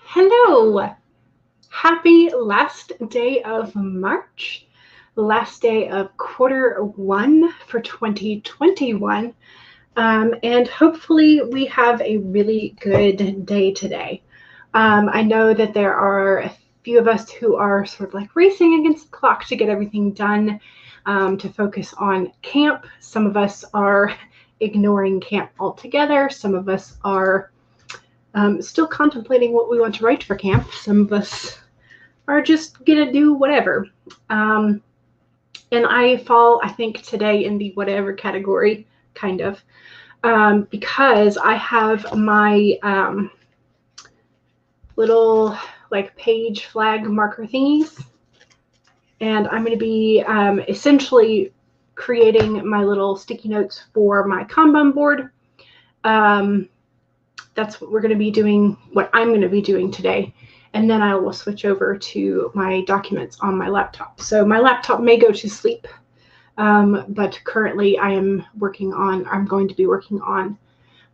Hello! Happy last day of March, last day of Q1 for 2021, and hopefully we have a really good day today. I know that there are a few of us who are sort of like racing against the clock to get everything done, to focus on camp. Some of us are ignoring camp altogether. Some of us are still contemplating what we want to write for camp. Some of us are just gonna do whatever. And I fall, I think, today in the whatever category, kind of, because I have my little like page flag marker thingies, and I'm going to be essentially creating my little sticky notes for my Kanban board. That's what we're going to be doing, what I'm going to be doing today. And then I will switch over to my documents on my laptop. So my laptop may go to sleep, but currently I'm going to be working on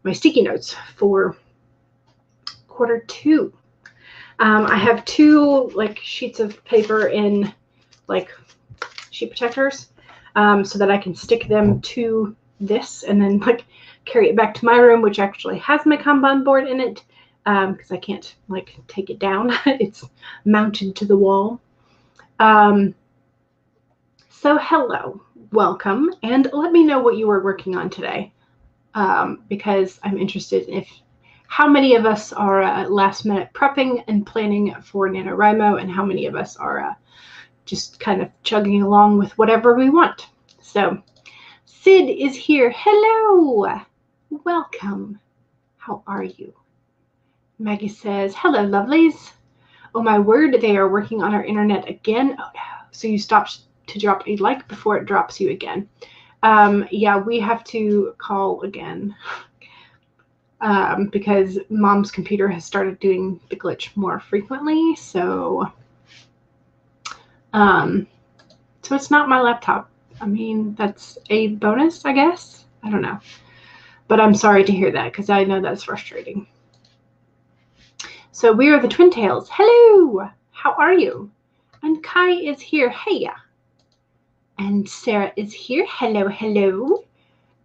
my sticky notes for Q2. I have two like sheets of paper in like sheet protectors, so that I can stick them to this and then like carry it back to my room, which actually has my Kanban board in it, because I can't like take it down. It's mounted to the wall. So hello, welcome, and let me know what you were working on today, because I'm interested in how many of us are last minute prepping and planning for NaNoWriMo, and how many of us are just kind of chugging along with whatever we want. So Sid is here. Hello. Welcome. How are you? Maggie says, hello, lovelies. Oh, my word, they are working on our internet again. Oh, no. So you stopped to drop a like before it drops you again. Yeah, we have to call again, because Mom's computer has started doing the glitch more frequently. So it's not my laptop. I mean, that's a bonus, I guess. I don't know. But I'm sorry to hear that, because I know that's frustrating. So we are the Twin Tails. Hello! How are you? And Kai is here. Hey! And Sarah is here. Hello, hello.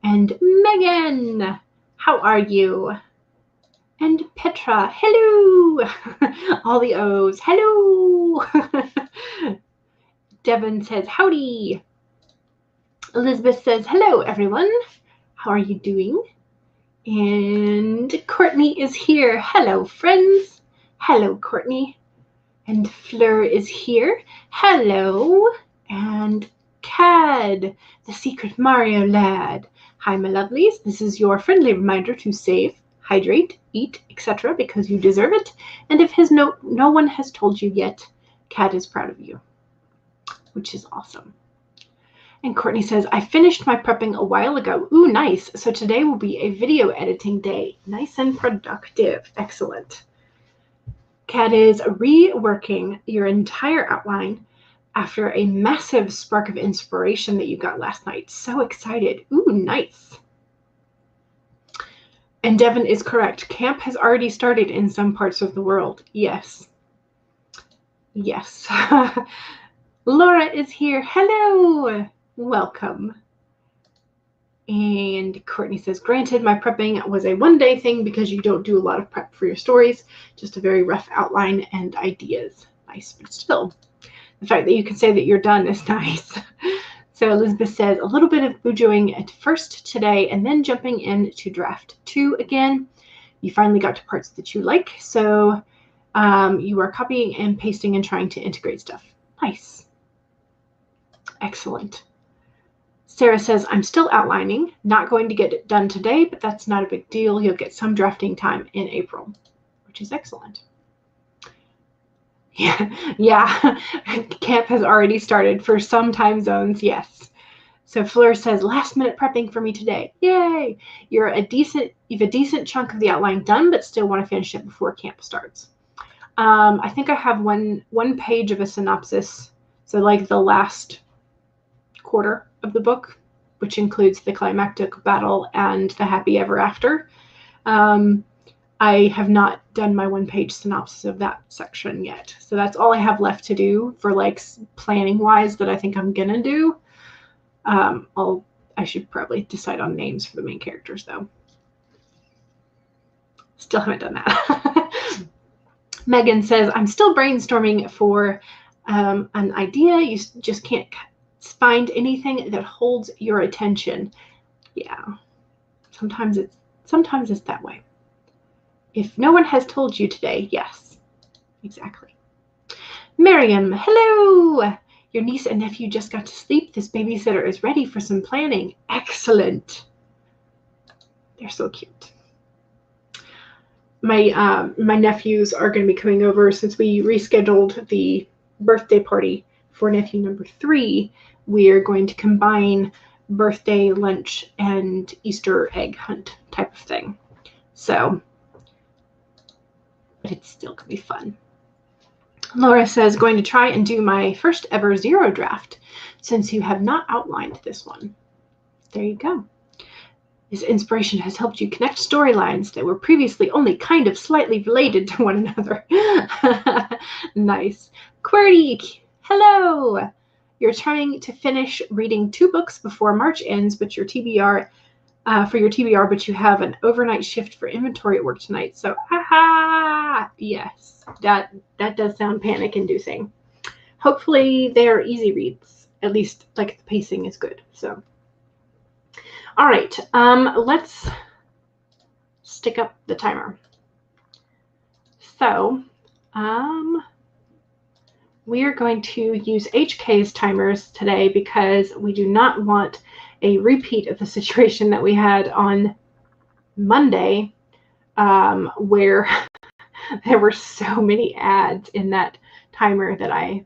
And Megan, how are you? And Petra, hello! All the O's. Hello! Devin says, howdy! Elizabeth says, hello, everyone. How are you doing? And Courtney is here. Hello, friends. Hello, Courtney. And Fleur is here. Hello. And Cad, the secret Mario lad. Hi, my lovelies. This is your friendly reminder to save, hydrate, eat, etc. because you deserve it. And if no one has told you yet, Cad is proud of you, which is awesome. And Courtney says, I finished my prepping a while ago. Ooh, nice. So today will be a video editing day. Nice and productive. Excellent. Kat is reworking your entire outline after a massive spark of inspiration that you got last night. So excited. Ooh, nice. And Devin is correct. Camp has already started in some parts of the world. Yes. Yes. Laura is here. Hello. Welcome. And Courtney says, granted, my prepping was a one-day thing because you don't do a lot of prep for your stories, just a very rough outline and ideas. Nice, but still, the fact that you can say that you're done is nice. So Elizabeth says, a little bit of bujoing at first today and then jumping in to draft 2 again. You finally got to parts that you like, so you are copying and pasting and trying to integrate stuff. Nice. Excellent. Sarah says, I'm still outlining, not going to get it done today, but that's not a big deal. You'll get some drafting time in April, which is excellent. Yeah. Camp has already started for some time zones, yes. So Fleur says, last minute prepping for me today. Yay! You've a decent chunk of the outline done, but still want to finish it before camp starts. I think I have one page of a synopsis, so like the last quarter of the book, which includes the climactic battle and the happy ever after. I have not done my one-page synopsis of that section yet. So that's all I have left to do for like planning wise that I think I'm gonna do. I should probably decide on names for the main characters though. Still haven't done that. Megan says, I'm still brainstorming for an idea. You just can't find anything that holds your attention. Yeah, sometimes it's that way. If no one has told you today, yes, exactly. Miriam, hello. Your niece and nephew just got to sleep. This babysitter is ready for some planning. Excellent. They're so cute. My nephews are going to be coming over since we rescheduled the birthday party for nephew number 3. We are going to combine birthday lunch and Easter egg hunt type of thing. So, but it's still going to be fun. Laura says, going to try and do my first ever zero draft since you have not outlined this one. There you go. This inspiration has helped you connect storylines that were previously only kind of slightly related to one another. Nice. QWERTY, hello. You're trying to finish reading 2 books before March ends, but your TBR for your TBR, but you have an overnight shift for inventory at work tonight. So, yes, that does sound panic-inducing. Hopefully, they are easy reads. At least, like, the pacing is good. So, all right, let's stick up the timer. So, we are going to use HK's timers today because we do not want a repeat of the situation that we had on Monday, where there were so many ads in that timer that I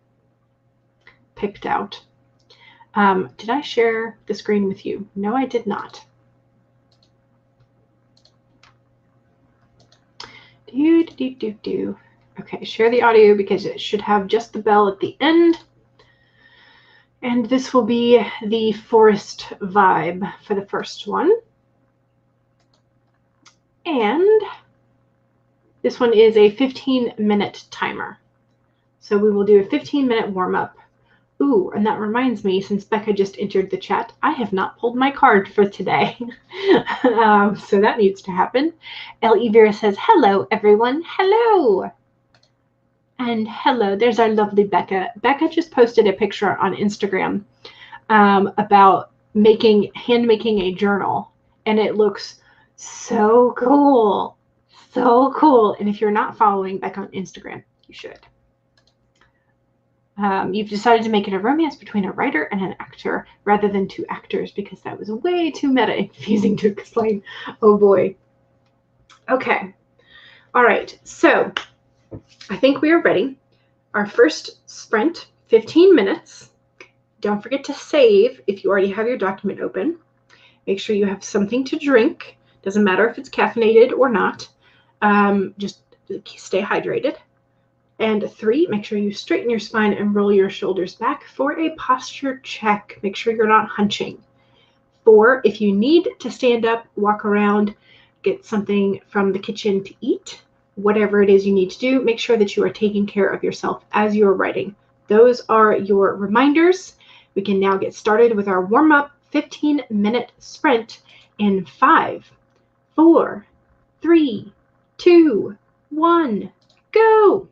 picked out. Did I share the screen with you? No, I did not. Okay, share the audio because it should have just the bell at the end. And this will be the forest vibe for the first one. And this one is a 15-minute timer. So we will do a 15-minute warm-up. Ooh, and that reminds me, since Becca just entered the chat, I have not pulled my card for today. So that needs to happen. L.E. Vera says, hello, everyone. Hello. And hello, there's our lovely Becca. Becca just posted a picture on Instagram about hand making a journal, and it looks so cool. So cool. And if you're not following Becca on Instagram, you should. You've decided to make it a romance between a writer and an actor rather than 2 actors because that was way too meta and confusing to explain. Oh boy. Okay. All right. So I think we are ready. Our first sprint, 15 minutes. Don't forget to save if you already have your document open. Make sure you have something to drink. Doesn't matter if it's caffeinated or not. Just stay hydrated. And 3, make sure you straighten your spine and roll your shoulders back for a posture check. Make sure you're not hunching. 4, if you need to stand up, walk around, get something from the kitchen to eat, whatever it is you need to do, make sure that you are taking care of yourself as you're writing. Those are your reminders. We can now get started with our warm-up 15-minute sprint in 5, 4, 3, 2, 1, go!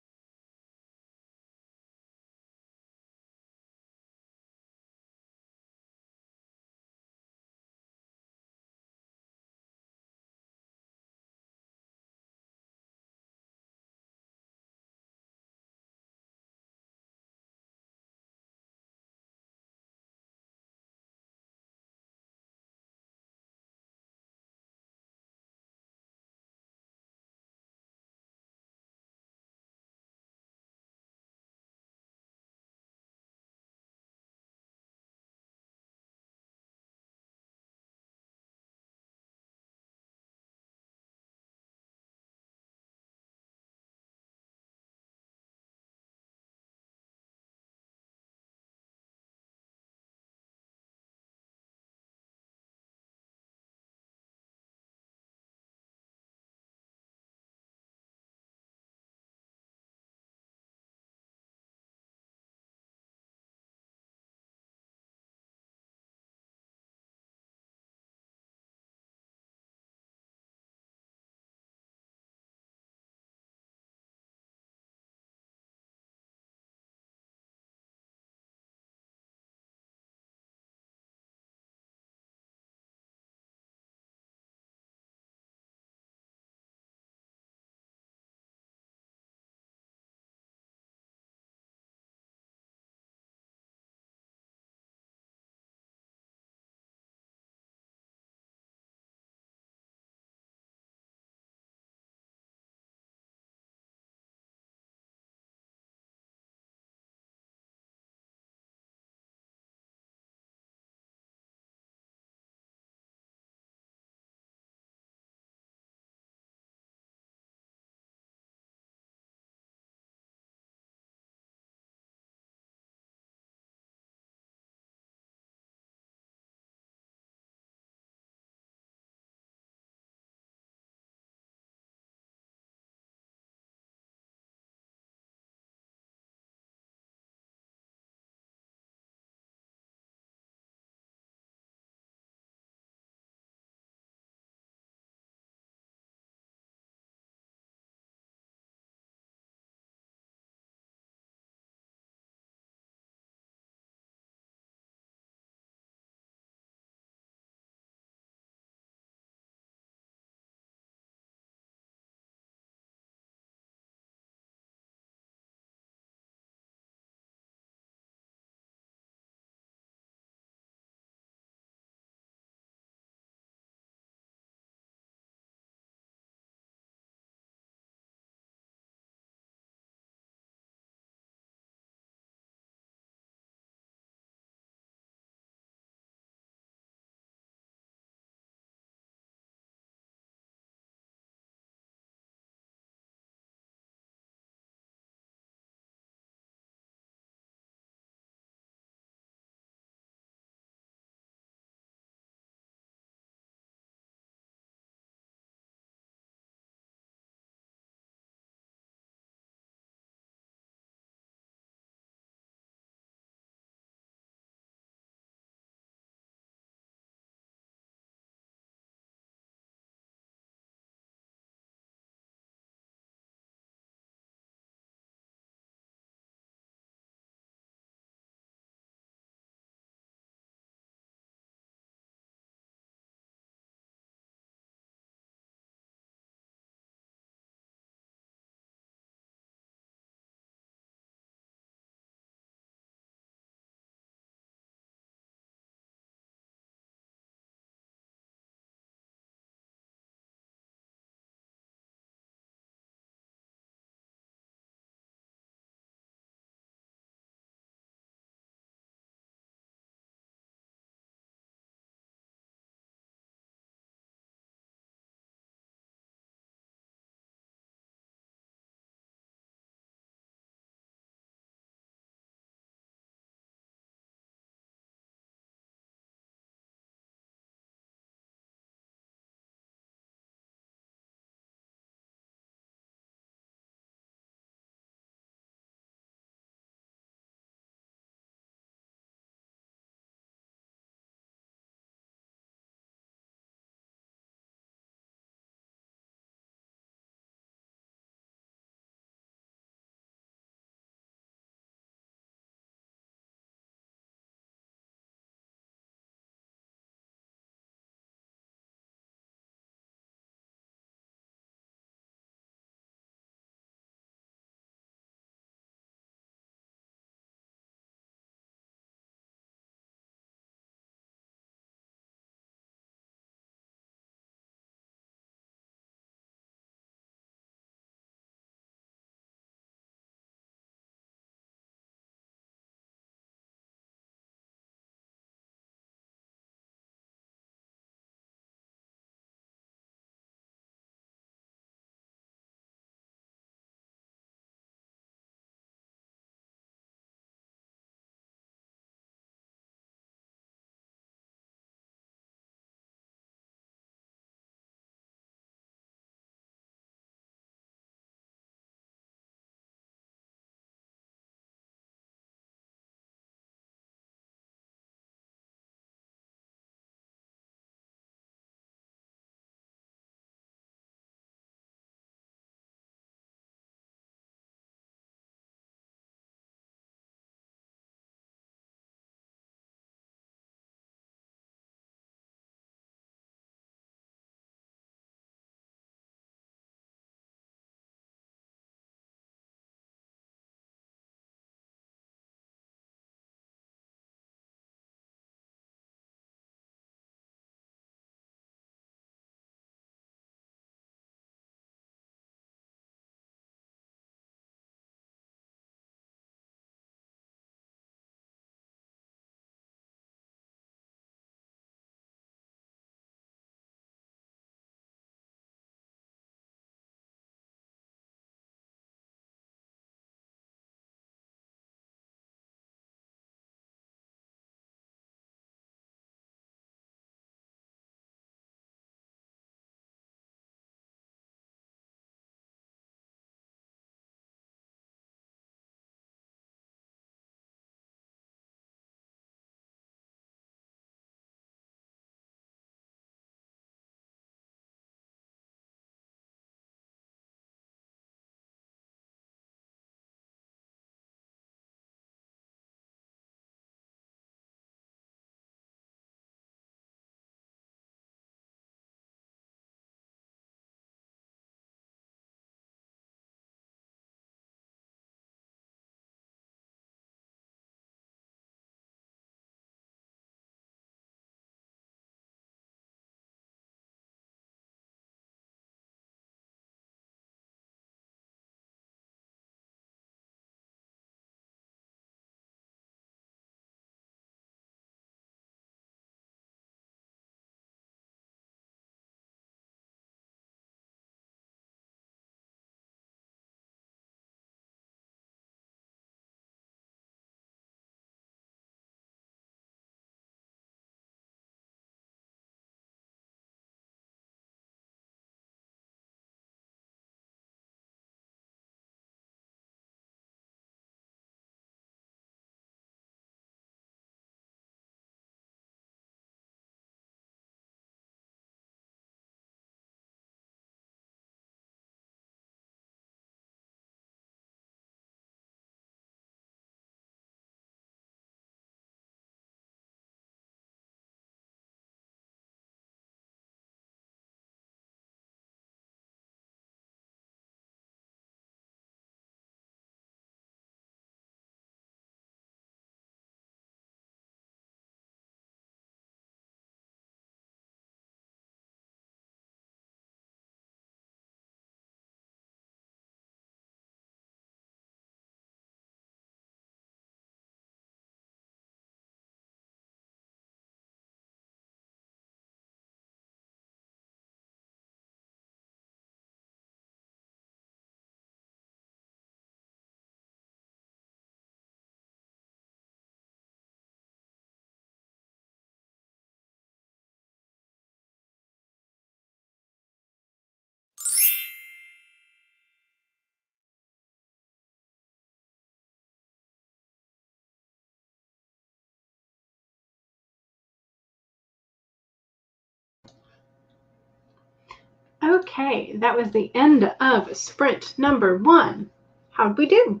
Okay, that was the end of sprint number 1. How'd we do?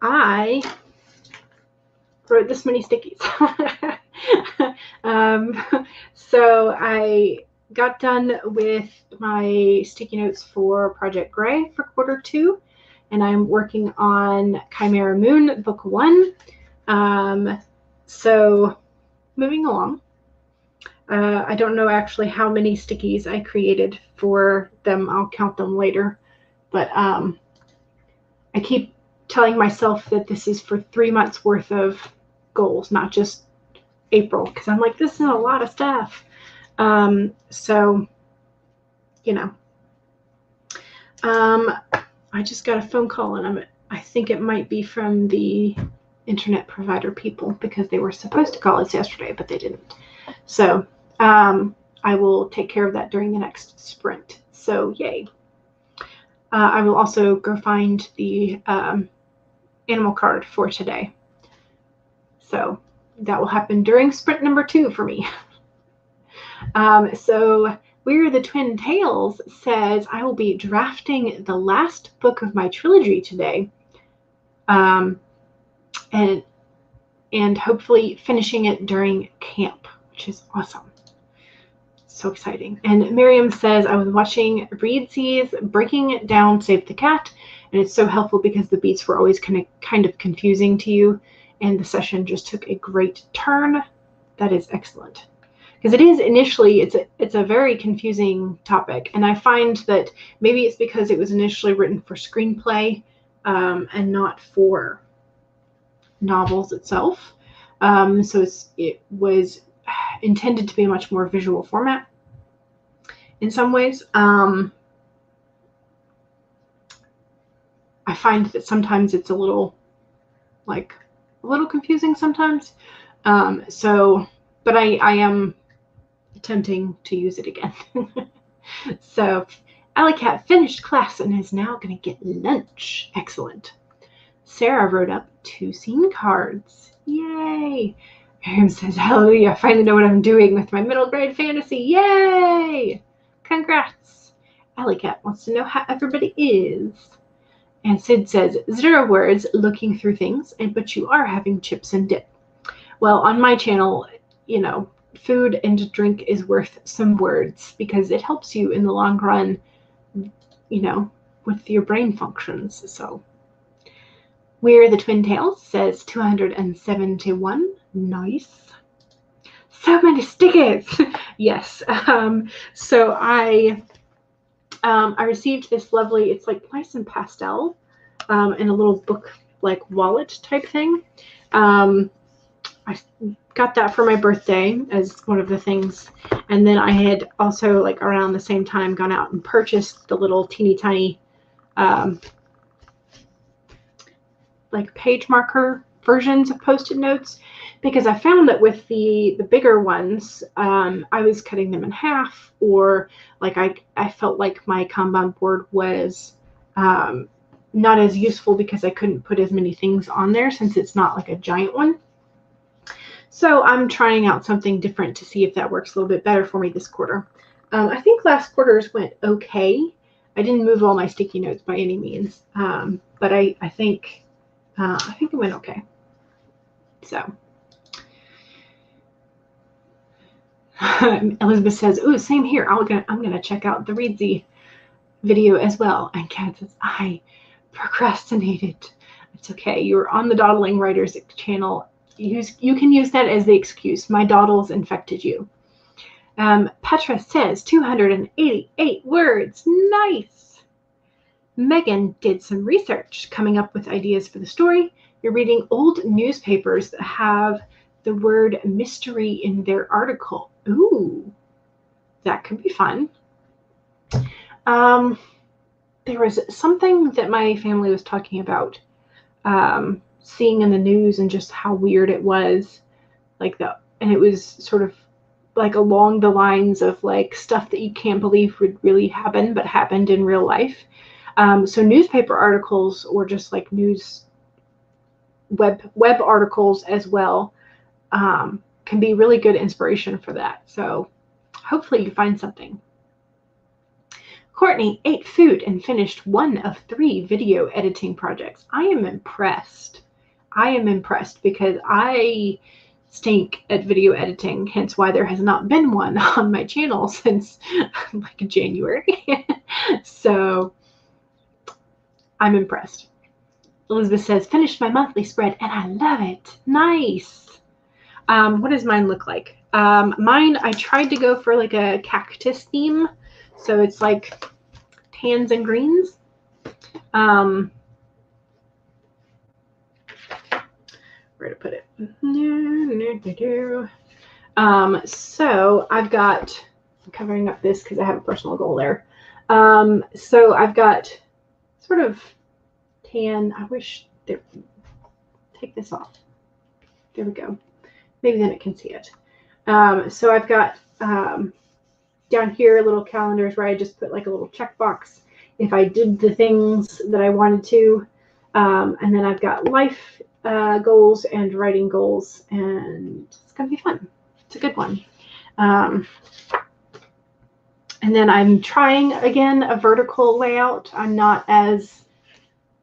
I wrote this many stickies. So I got done with my sticky notes for Project Gray for quarter 2, and I'm working on Chimera Moon book 1. So moving along. I don't know actually how many stickies I created for them. I'll count them later. But I keep telling myself that this is for 3 months worth of goals, not just April, because I'm like, this is a lot of stuff. So, you know, I just got a phone call, and I think it might be from the internet provider people, because they were supposed to call us yesterday, but they didn't. So I will take care of that during the next sprint. So yay. I will also go find the animal card for today. So that will happen during sprint number 2 for me. So We're the Twin Tails says, I will be drafting the last book of my trilogy today. And hopefully finishing it during camp, which is awesome. So exciting. And Miriam says, I was watching Reedsies Breaking It Down Save the Cat, and it's so helpful because the beats were always kind of confusing to you, and the session just took a great turn. That is excellent. Because it is initially, it's a very confusing topic, and I find that maybe it's because it was initially written for screenplay and not for novels itself. So it was intended to be a much more visual format in some ways. I find that sometimes it's a little confusing sometimes. But I am attempting to use it again. So Alley Cat finished class and is now going to get lunch. Excellent. Sarah wrote up 2 scene cards. Yay! Miriam says, hallelujah, I finally know what I'm doing with my middle grade fantasy. Yay! Congrats. Alley Cat wants to know how everybody is. And Sid says, 0 words looking through things, but you are having chips and dip. Well, on my channel, you know, food and drink is worth some words because it helps you in the long run, you know, with your brain functions. So We're the Twin Tails says 271. Nice. So many stickers. Yes. So I received this lovely, it's like nice and pastel, in a little book like wallet type thing. I got that for my birthday as one of the things, and then I had also, like, around the same time gone out and purchased the little teeny tiny like page marker versions of Post-it notes, because I found that with the bigger ones, I was cutting them in half, or like I felt like my Kanban board was not as useful because I couldn't put as many things on there since it's not like a giant one. So I'm trying out something different to see if that works a little bit better for me this quarter. I think last quarter's went okay. I didn't move all my sticky notes by any means, but I think it went okay. So Elizabeth says, "Ooh, same here. I'm gonna check out the Reedsy video as well." And Kat says, "I procrastinated." It's okay. You're on the Dawdling Writers channel. You can use that as the excuse. My dawdles infected you. Petra says 288 words. Nice. Megan did some research, coming up with ideas for the story. You're reading old newspapers that have the word mystery in their article. Ooh, that could be fun. There was something that my family was talking about, seeing in the news, and just how weird it was, and it was sort of like along the lines of like stuff that you can't believe would really happen, but happened in real life. So newspaper articles, or just like news web articles as well, can be really good inspiration for that. So hopefully you find something. Courtney ate food and finished 1 of 3 video editing projects. I am impressed. I am impressed because I stink at video editing, hence why there has not been one on my channel since like January. So I'm impressed. Elizabeth says, finished my monthly spread and I love it. Nice. What does mine look like? Mine, I tried to go for like a cactus theme. So it's like tans and greens. Where to put it? So I've got, I'm covering up this because I have a personal goal there. So I've got sort of tan. I wish there, take this off. There we go. Maybe then it can see it. So I've got down here little calendars where I just put like a little checkbox if I did the things that I wanted to. And then I've got life goals and writing goals, and it's going to be fun. It's a good one. And then I'm trying again a vertical layout. I'm not as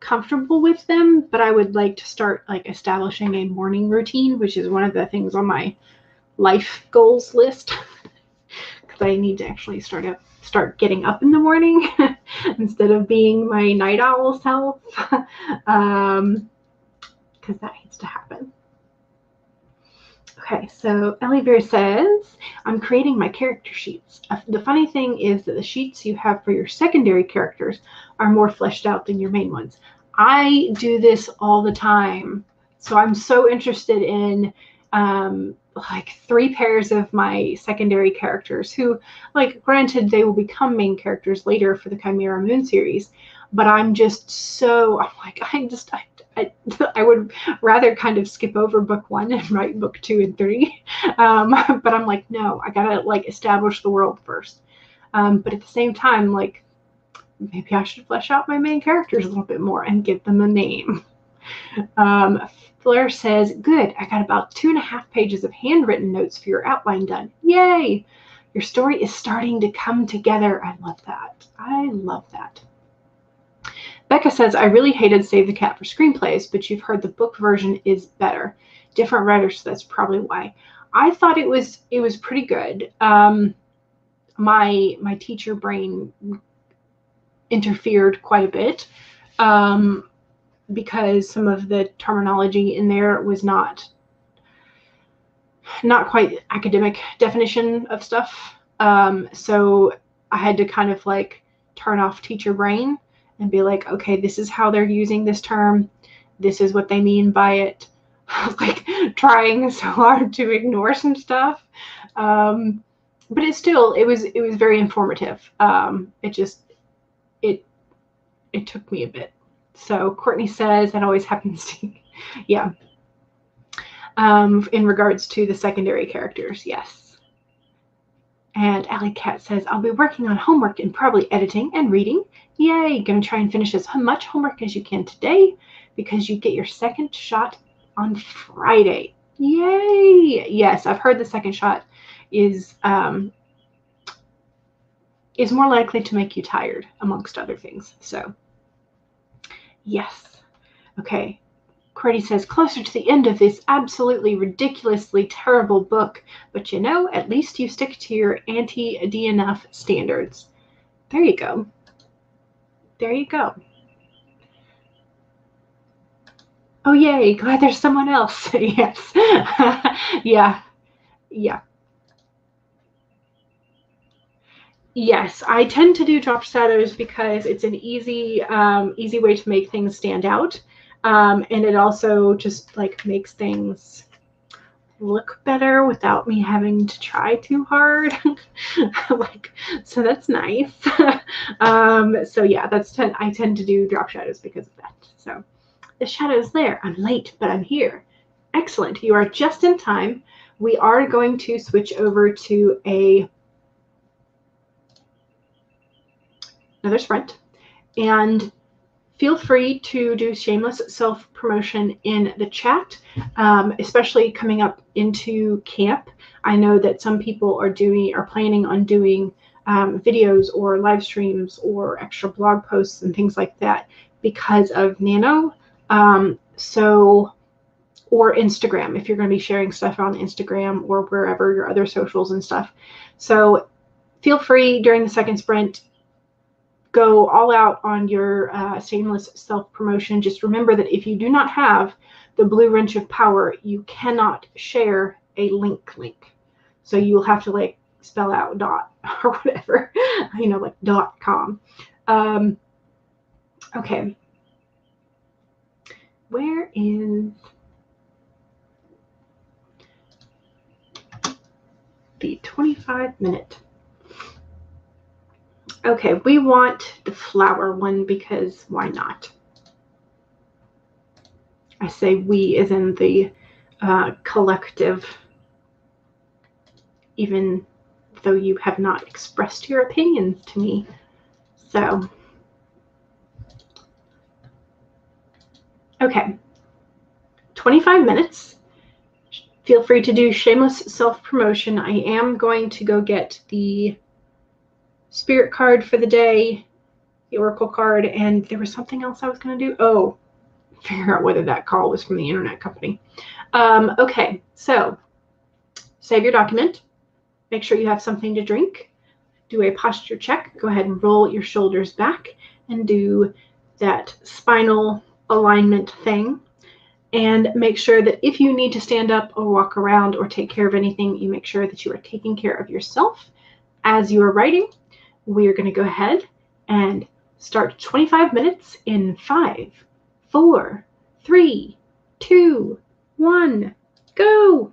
comfortable with them, but I would like to start like establishing a morning routine, which is one of the things on my life goals list. Because I need to actually start getting up in the morning instead of being my night owl self. Because that needs to happen. Okay, so Ellie Bear says, I'm creating my character sheets. The funny thing is that the sheets you have for your secondary characters are more fleshed out than your main ones. I do this all the time. So I'm so interested in like 3 pairs of my secondary characters who, like, granted, they will become main characters later for the Chimera Moon series, but I'm just so, I'm like, I would rather kind of skip over book 1 and write book 2 and 3. But I'm like, no, I gotta like establish the world first. But at the same time, like, maybe I should flesh out my main characters a little bit more and give them a name. Fleur says, good, I got about 2.5 pages of handwritten notes for your outline done. Yay! Your story is starting to come together. I love that. I love that. Becca says, I really hated Save the Cat for screenplays, but you've heard the book version is better. Different writers, so that's probably why. I thought it was pretty good. My teacher brain interfered quite a bit because some of the terminology in there was not quite academic definition of stuff. So I had to kind of like turn off teacher brain and be like, okay, this is how they're using this term. This is what they mean by it. I was like trying so hard to ignore some stuff. But it was very informative. It took me a bit. So Courtney says that always happens to, yeah. In regards to the secondary characters, yes. And Alley Cat says, I'll be working on homework and probably editing and reading. Yay, gonna try and finish as much homework as you can today because you get your second shot on Friday. Yay! Yes, I've heard the second shot is more likely to make you tired, amongst other things. So, yes. Okay. Courtney says, closer to the end of this absolutely ridiculously terrible book, but you know, at least you stick to your anti-DNF standards. There you go. There you go. Oh, yay. Glad there's someone else. Yes. Yeah. Yeah. Yes, I tend to do drop shadows because it's an easy way to make things stand out. And it also just like makes things look better without me having to try too hard. Like, so that's nice. So yeah, I tend to do drop shadows because of that. So the shadow's there. I'm late, but I'm here. Excellent. You are just in time. We are going to switch over to another sprint, and feel free to do shameless self-promotion in the chat, especially coming up into camp. I know that some people are planning on doing videos or live streams or extra blog posts and things like that because of Nano. Or Instagram, if you're going to be sharing stuff on Instagram or wherever your other socials and stuff. So feel free during the second sprint, go all out on your shameless self-promotion. Just remember that if you do not have the blue wrench of power, you cannot share a link. So you'll have to like spell out dot or whatever, like .com. Okay. Where is the 25-minute? Okay, we want the flower one because why not? I say we as in the collective, even though you have not expressed your opinions to me. So, okay, 25 minutes. Feel free to do shameless self-promotion. I am going to go get the spirit card for the day, the oracle card, and there was something else I was going to do. Oh, figure out whether that call was from the internet company. Okay, so save your document. Make sure you have something to drink. Do a posture check. Go ahead and roll your shoulders back and do that spinal alignment thing. And make sure that if you need to stand up or walk around or take care of anything, you make sure that you are taking care of yourself as you are writing. We are going to go ahead and start 25 minutes in 5, 4, 3, 2, 1, go!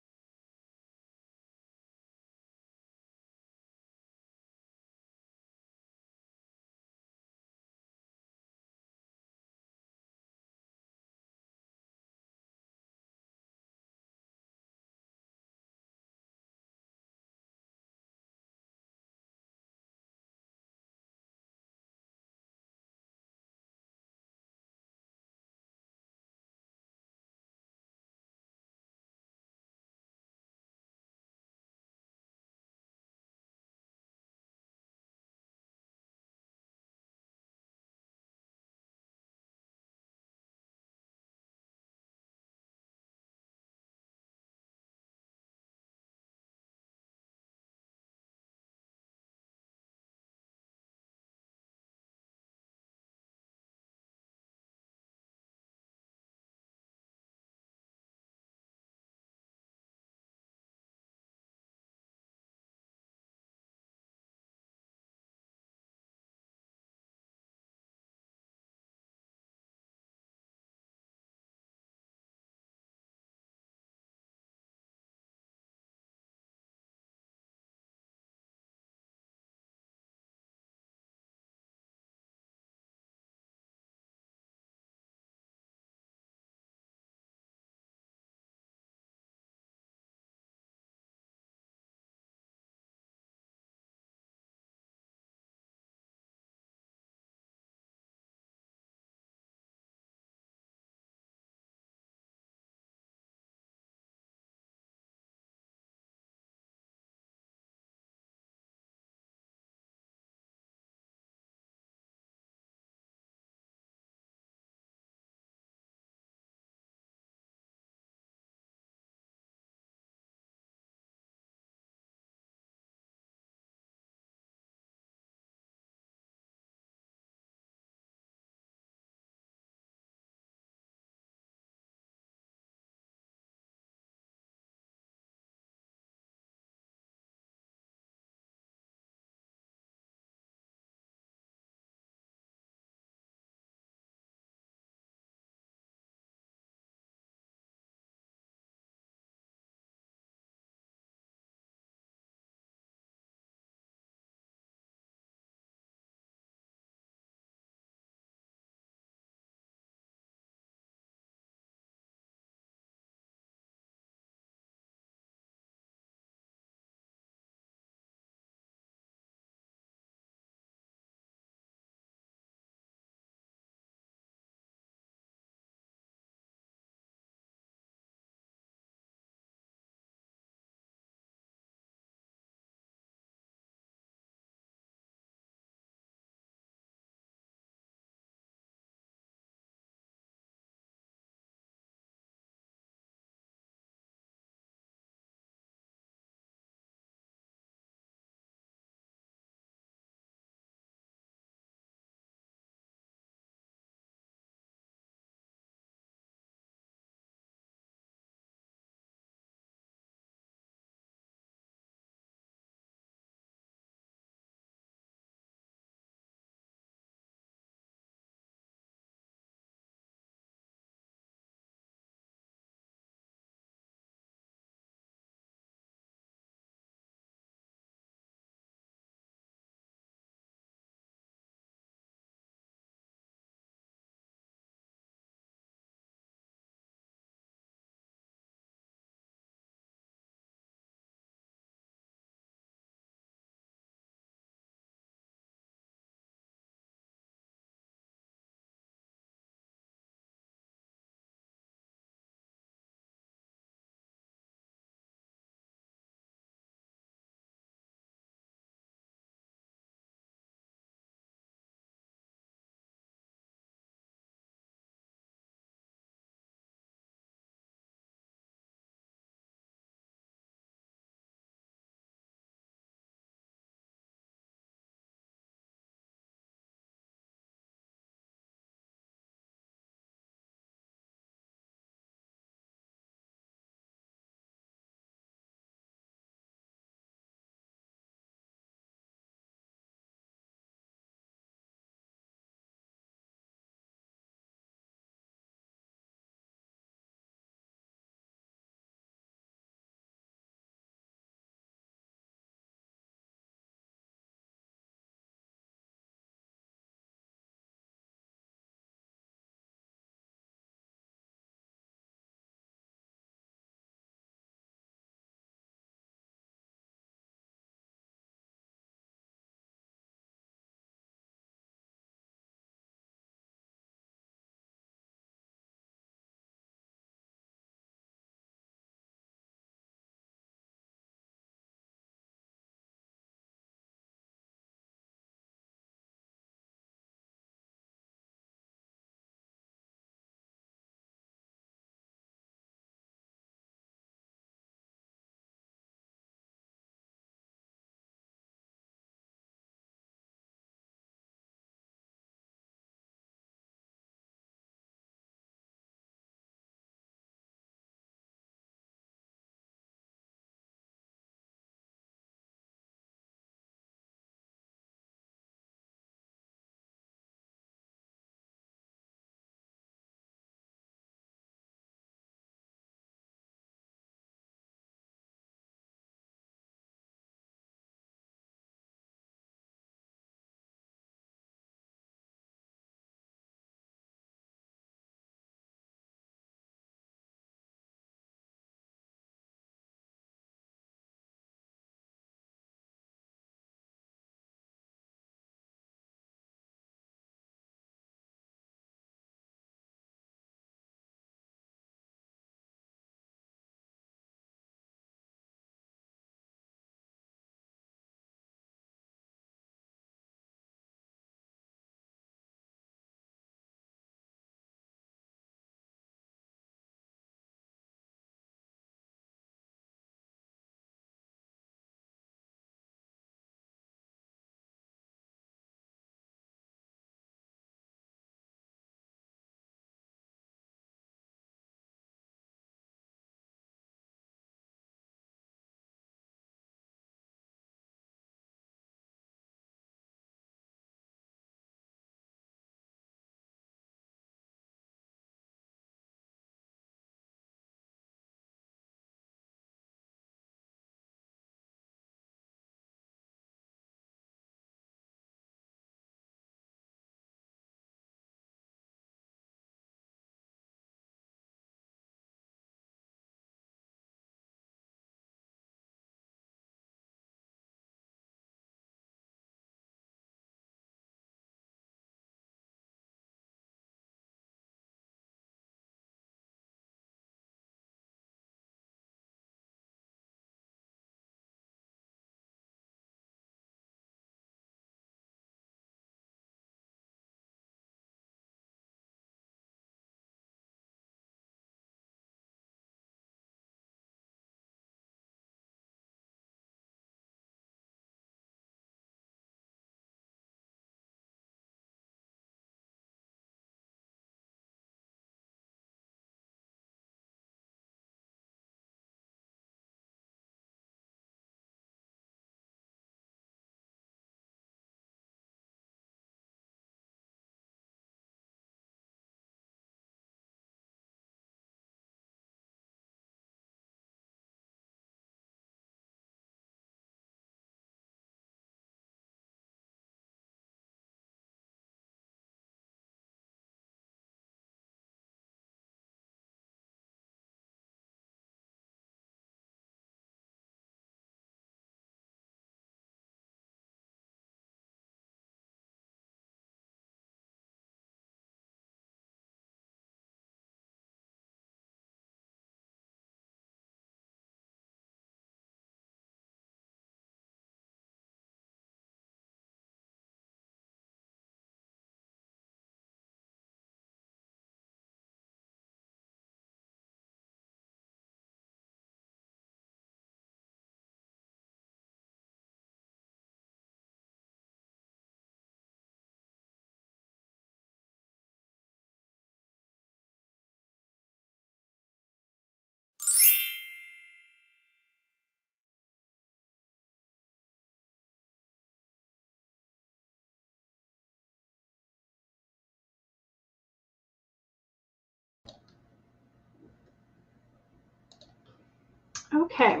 Okay.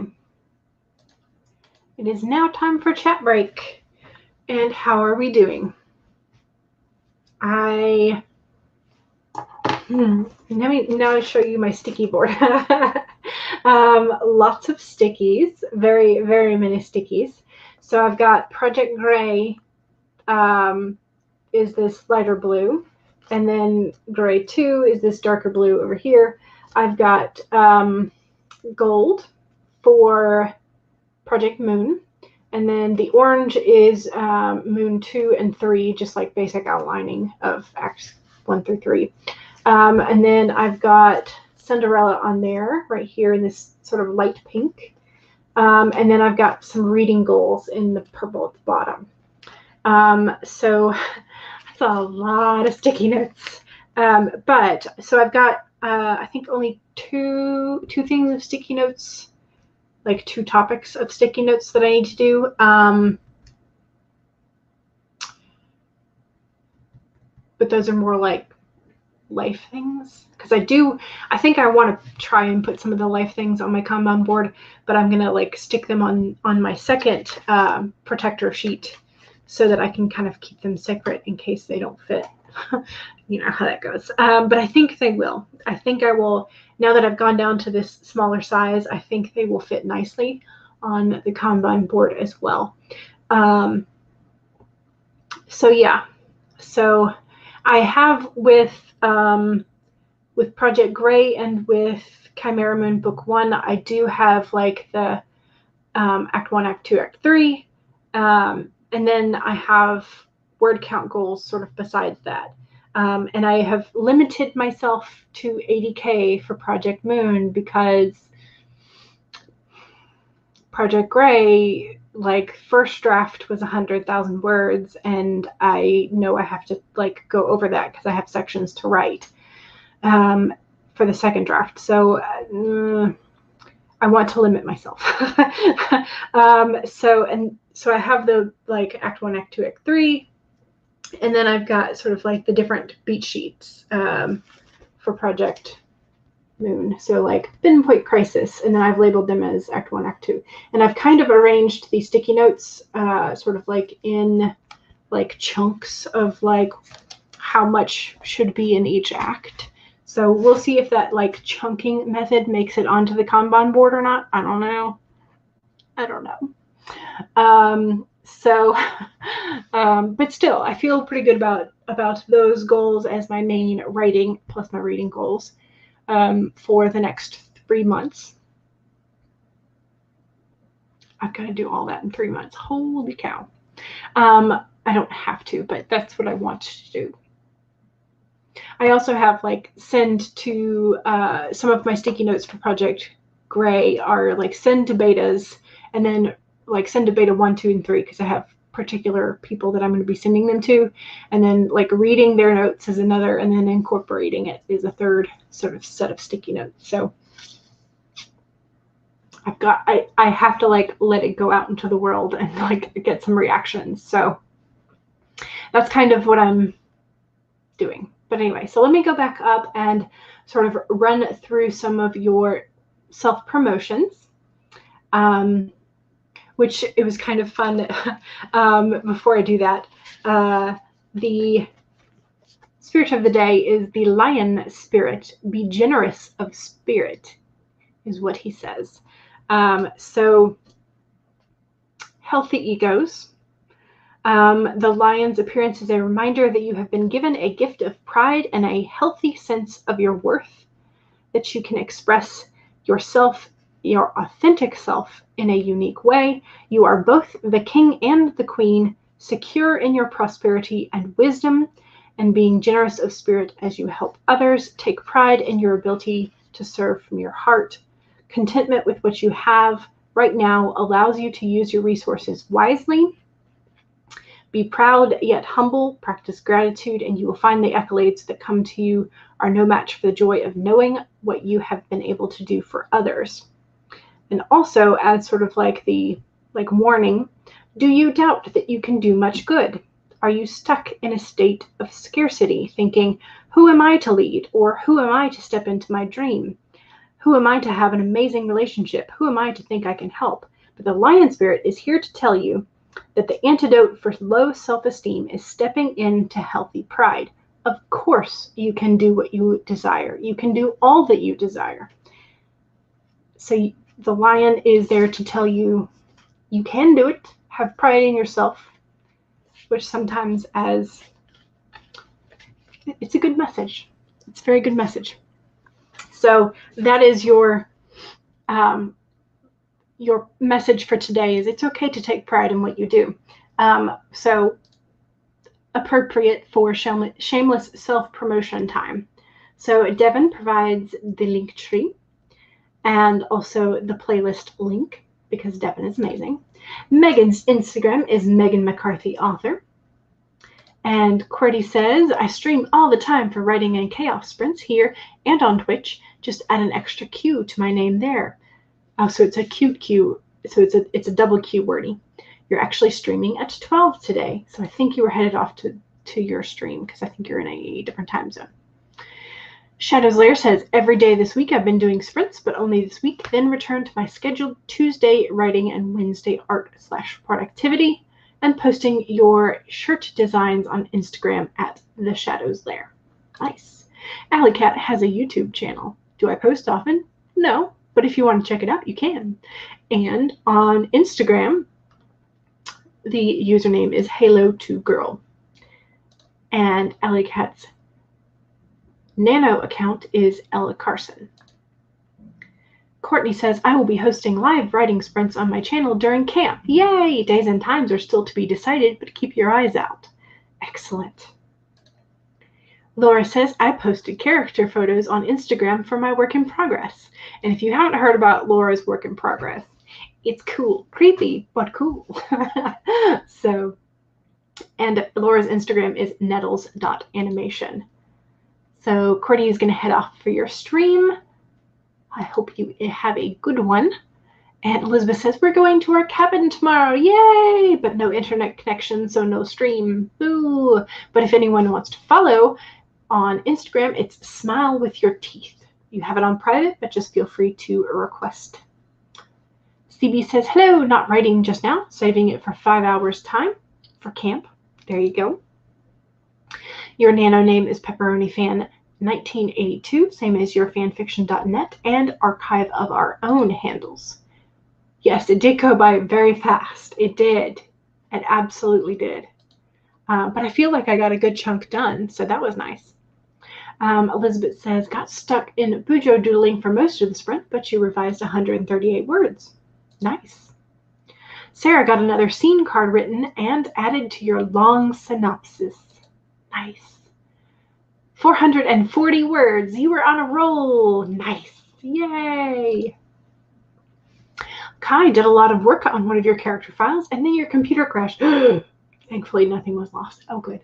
It is now time for chat break. And how are we doing? Let me now show you my sticky board. Lots of stickies, very, very many stickies. So I've got Project Gray is this lighter blue, and then Gray 2 is this darker blue over here. I've got gold for Project Moon, and then the orange is Moon 2 and 3, just like basic outlining of Acts 1 through 3. And then I've got Cinderella on there, right here in this sort of light pink. And then I've got some reading goals in the purple at the bottom. So that's a lot of sticky notes. But so I've got, I think only two things of sticky notes, like 2 topics of sticky notes that I need to do. But those are more like life things, because I think I want to try and put some of the life things on my Kanban board, but I'm gonna like stick them on my second protector sheet so that I can kind of keep them separate in case they don't fit. You know how that goes. But I think they will. I think I will, now that I've gone down to this smaller size, I think they will fit nicely on the Kanban board as well. So yeah, so I have with Project Gray and with Chimera Moon Book 1, I do have like the Act 1, Act 2, Act 3, and then I have word count goals sort of besides that. And I have limited myself to 80K for Project Moon because Project Gray, like first draft was 100,000 words, and I know I have to like go over that because I have sections to write for the second draft. So I want to limit myself. So I have the like Act 1, Act 2, Act 3, and then I've got sort of like the different beat sheets for Project Moon. So like Pinpoint Crisis, and then I've labeled them as Act 1, Act 2. And I've kind of arranged these sticky notes sort of like in like chunks of like how much should be in each act. So we'll see if that like chunking method makes it onto the Kanban board or not. I don't know. But still, I feel pretty good about those goals as my main writing plus my reading goals for the next 3 months. I've got to do all that in 3 months. Holy cow. I don't have to, but that's what I want to do. I also have like send to some of my sticky notes for Project Gray are like send to betas, and then like send to beta 1, 2, and 3 because I have particular people that I'm going to be sending them to, and then like reading their notes is another, and then incorporating it is a third sort of set of sticky notes. So I have to like let it go out into the world and like get some reactions. So that's kind of what I'm doing. But anyway, so let me go back up and sort of run through some of your self-promotions, which it was kind of fun. Before I do that, the spirit of the day is the lion spirit. Be generous of spirit is what he says. So healthy egos. The lion's appearance is a reminder that you have been given a gift of pride and a healthy sense of your worth, that you can express yourself, your authentic self, in a unique way. You are both the king and the queen, secure in your prosperity and wisdom, and being generous of spirit as you help others. Take pride in your ability to serve from your heart. Contentment with what you have right now allows you to use your resources wisely. Be proud yet humble, practice gratitude, and you will find the accolades that come to you are no match for the joy of knowing what you have been able to do for others. And also, as sort of like the warning, do you doubt that you can do much good? Are you stuck in a state of scarcity, thinking, who am I to lead, or who am I to step into my dream? Who am I to have an amazing relationship? Who am I to think I can help? But the lion spirit is here to tell you that the antidote for low self-esteem is stepping into healthy pride. Of course, you can do what you desire. You can do all that you desire. So the lion is there to tell you you can do it. Have pride in yourself, which sometimes it's a good message. It's a very good message. So that is your message for today. Is it's okay to take pride in what you do. So appropriate for shameless self-promotion time. So Devin provides the link tree and also the playlist link because Devin is amazing. Megan's Instagram is Megan McCarthy Author. And Qwerty says, I stream all the time for writing and chaos sprints here and on Twitch. Just add an extra Q to my name there. Oh, so it's a cute Q. So it's a double Q wordy. You're actually streaming at 12 today. So I think you were headed off to your stream because I think you're in a different time zone. Shadows Lair says, every day this week I've been doing sprints, but only this week, then return to my scheduled Tuesday writing and Wednesday art/productivity. And posting your shirt designs on Instagram at The Shadows Lair. Nice. Alley Cat has a YouTube channel. Do I post often? No, but if you want to check it out, you can. And on Instagram, the username is Halo2Girl. And Alley Cat's Nano account is Ella Carson. Courtney says, I will be hosting live writing sprints on my channel during camp. Yay! Days and times are still to be decided, but keep your eyes out. Excellent. Laura says, I posted character photos on Instagram for my work in progress. And if you haven't heard about Laura's work in progress, it's cool. Creepy, but cool. So, and Laura's Instagram is nettles.animation. So Courtney is going to head off for your stream. I hope you have a good one. And Elizabeth says, we're going to our cabin tomorrow. Yay! But no internet connection, so no stream. Boo! But if anyone wants to follow on Instagram, it's Smile with Your Teeth. You have it on private, but just feel free to request. CB says, hello, not writing just now, saving it for 5 hours time for camp. There you go. Your nano name is Pepperoni Fan 1982, same as yourfanfiction.net, and Archive of Our Own handles. Yes, it did go by very fast. It did. It absolutely did. But I feel like I got a good chunk done, so that was nice. Elizabeth says, got stuck in Bujo doodling for most of the sprint, but she revised 138 words. Nice. Sarah got another scene card written and added to your long synopsis. Nice. 440 words. You were on a roll. Nice. Yay. Kai did a lot of work on one of your character files, and then your computer crashed. Thankfully, nothing was lost. Oh, good.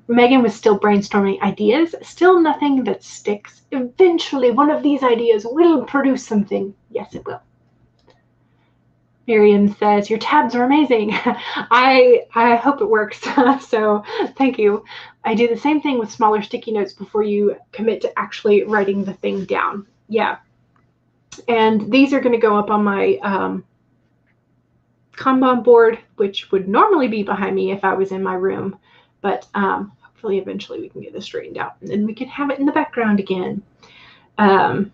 Megan was still brainstorming ideas. Still nothing that sticks. Eventually, one of these ideas will produce something. Yes, it will. Miriam says, your tabs are amazing. I hope it works. So thank you. I do the same thing with smaller sticky notes before you commit to actually writing the thing down. Yeah. And these are going to go up on my Kanban board, which would normally be behind me if I was in my room. But hopefully eventually we can get this straightened out. And then we can have it in the background again. So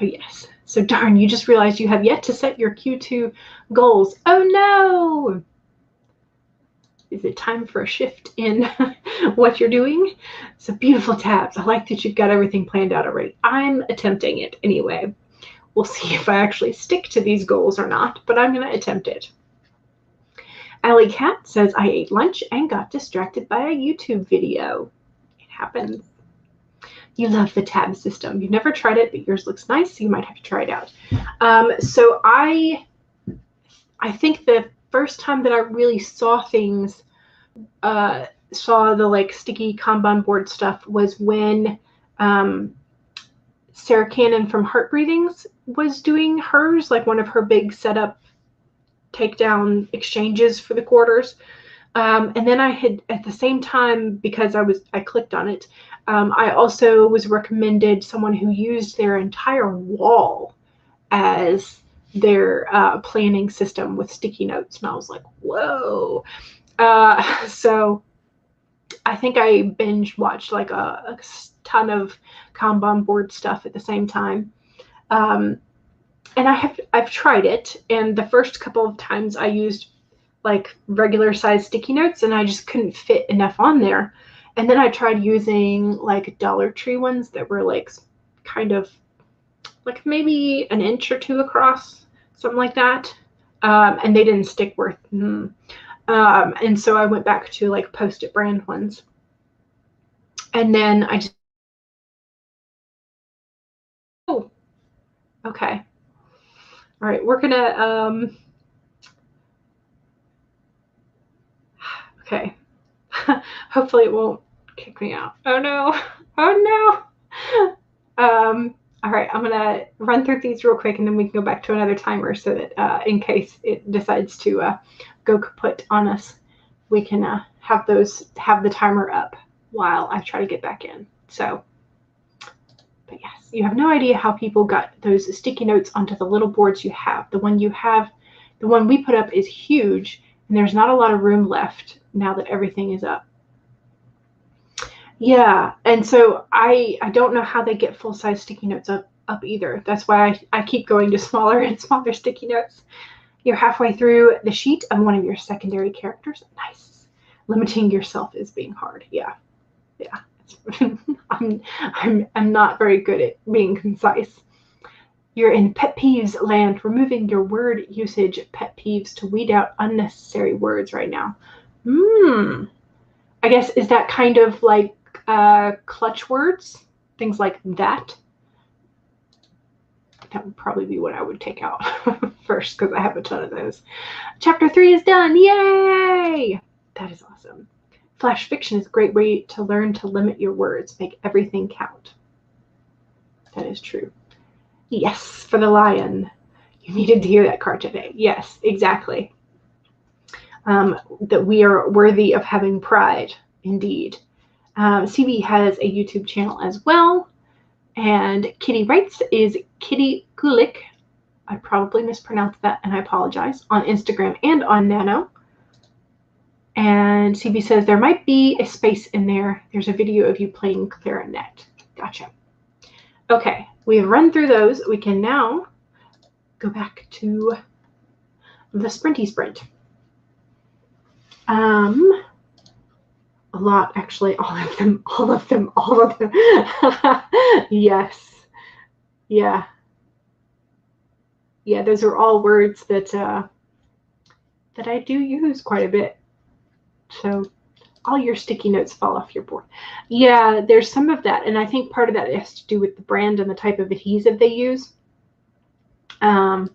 yes. So darn, you just realized you have yet to set your Q2 goals. Oh no! Is it time for a shift in what you're doing? So beautiful tabs. I like that you've got everything planned out already. I'm attempting it anyway. We'll see if I actually stick to these goals or not, but I'm going to attempt it. Alley Cat says, I ate lunch and got distracted by a YouTube video. It happens. You love the tab system. You've never tried it, but yours looks nice, so you might have to try it out. So I think the first time that I really saw things, saw the like sticky Kanban board stuff was when Sarah Canon from Heart Breathings was doing hers, like one of her big setup takedown exchanges for the quarters. And then I had, at the same time, because I clicked on it, I also was recommended someone who used their entire wall as their planning system with sticky notes. And I was like, whoa. So I think I binge watched like a ton of Kanban board stuff at the same time. And I've tried it, and the first couple of times I used like regular size sticky notes, and I just couldn't fit enough on there. And then I tried using like Dollar Tree ones that were like kind of like maybe an inch or two across, something like that. And they didn't stick worth. And so I went back to like Post-it brand ones. And then I just, oh, okay. All right, we're gonna, okay. Hopefully it won't kick me out. Oh no, oh no. All right, I'm gonna run through these real quick and then we can go back to another timer so that in case it decides to go kaput on us, we can have the timer up while I try to get back in. So, but yes, you have no idea how people got those sticky notes onto the little boards you have. The one we put up is huge, and there's not a lot of room left now that everything is up. Yeah, and so I don't know how they get full-size sticky notes up either. That's why I keep going to smaller and smaller sticky notes. You're halfway through the sheet of one of your secondary characters. Nice. Limiting yourself is being hard. Yeah. I'm not very good at being concise. You're in pet peeves land, removing your word usage pet peeves to weed out unnecessary words right now. I guess, is that kind of like clutch words? Things like that? That would probably be what I would take out first, because I have a ton of those. Chapter 3 is done. Yay! That is awesome. Flash fiction is a great way to learn to limit your words. Make everything count. That is true. Yes, for the lion. You needed to hear that card today. Yes, exactly. That we are worthy of having pride, indeed. CB has a YouTube channel as well. And Kitty Writes is Kitty Gulick. I probably mispronounced that, and I apologize, on Instagram and on Nano. And CB says there might be a space in there. There's a video of you playing clarinet. Gotcha. Okay, we've run through those. We can now go back to the Sprinty Sprint. A lot, actually, all of them. Yes. Yeah, those are all words that I do use quite a bit. So all your sticky notes fall off your board. Yeah, there's some of that, and I think part of that has to do with the brand and the type of adhesive they use. Yeah.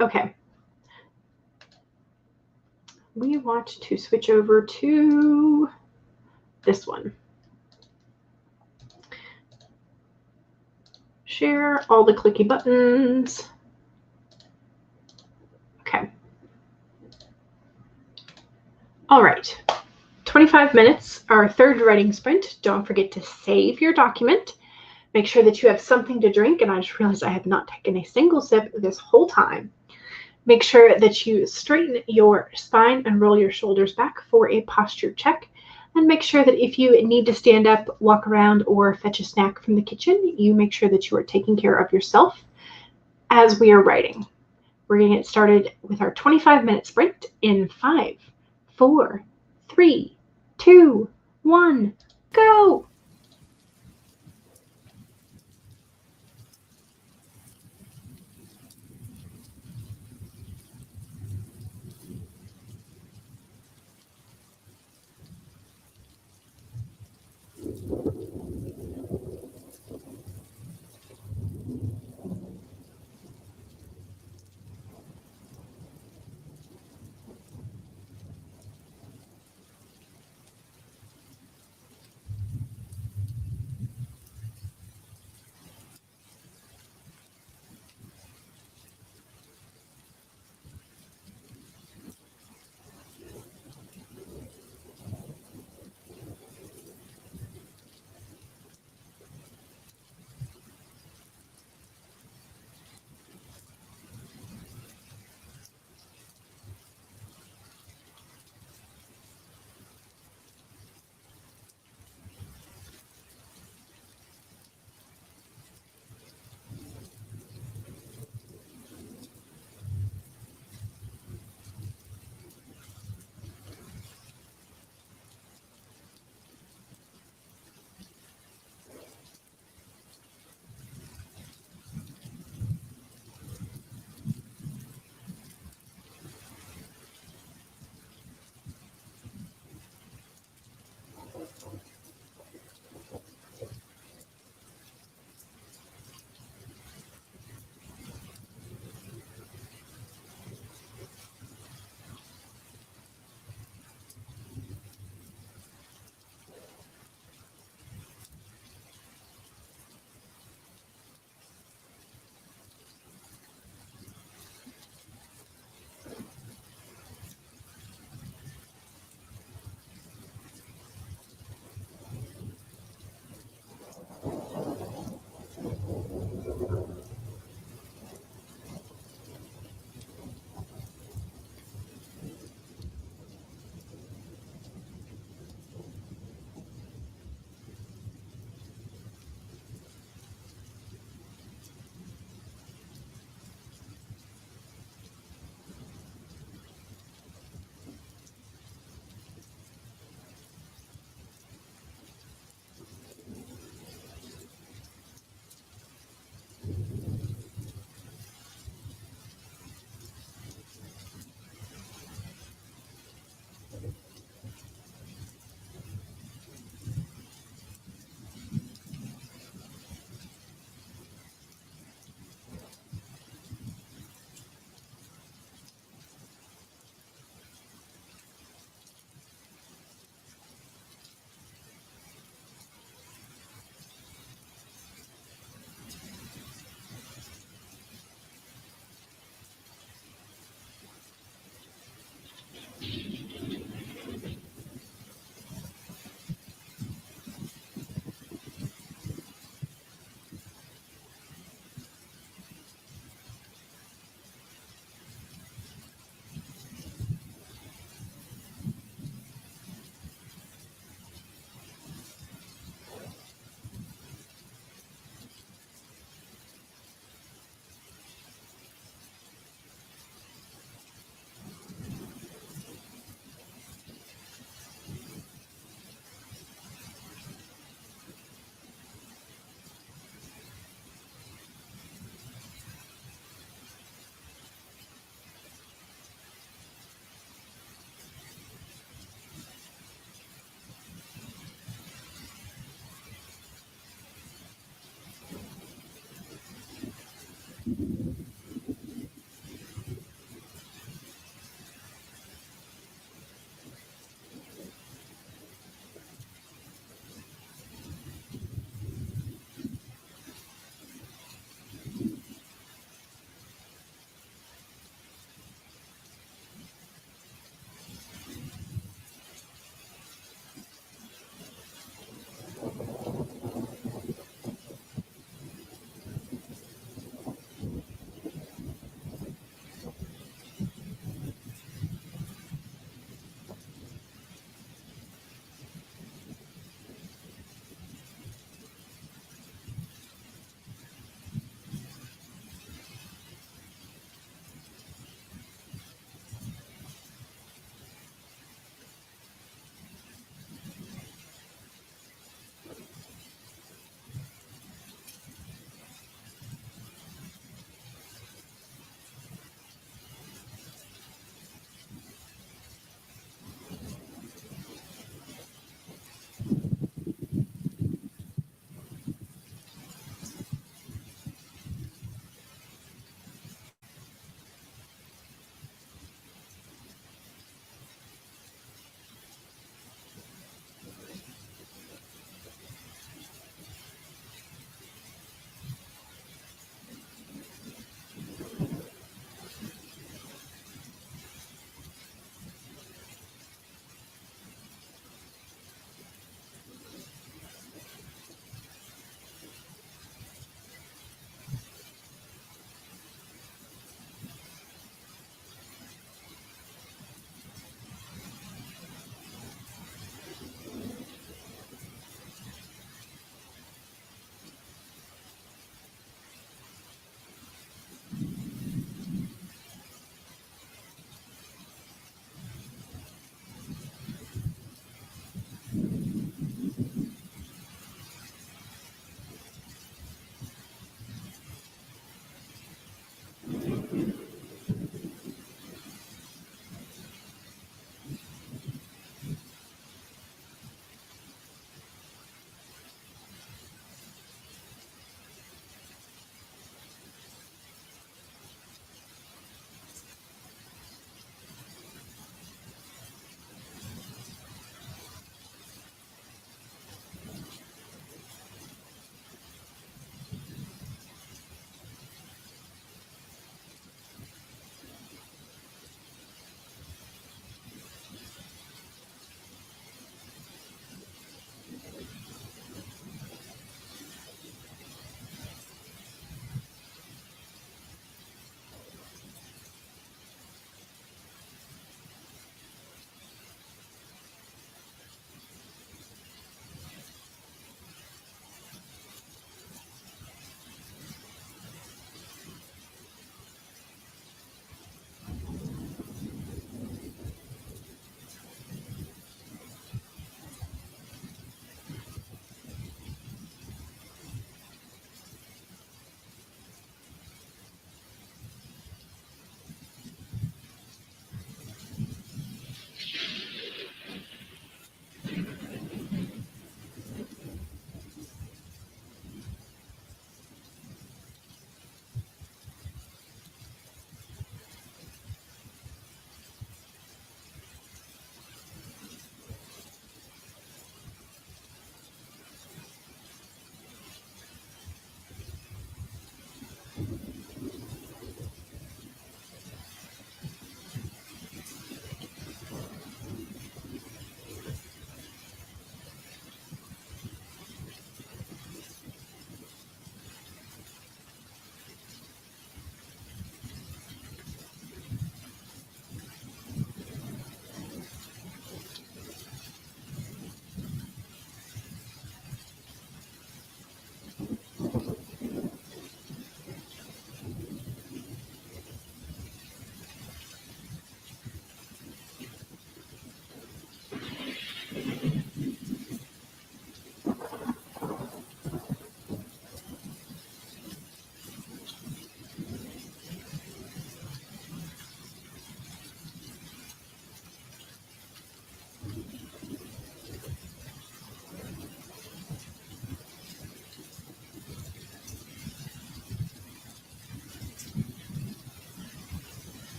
Okay. We want to switch over to this one. Share all the clicky buttons. Okay. All right. 25 minutes, our third writing sprint. Don't forget to save your document. Make sure that you have something to drink, and I just realized I have not taken a single sip this whole time. Make sure that you straighten your spine and roll your shoulders back for a posture check. And make sure that if you need to stand up, walk around, or fetch a snack from the kitchen, you make sure that you are taking care of yourself as we are writing. We're going to get started with our 25-minute sprint in 5, 4, 3, 2, 1, go!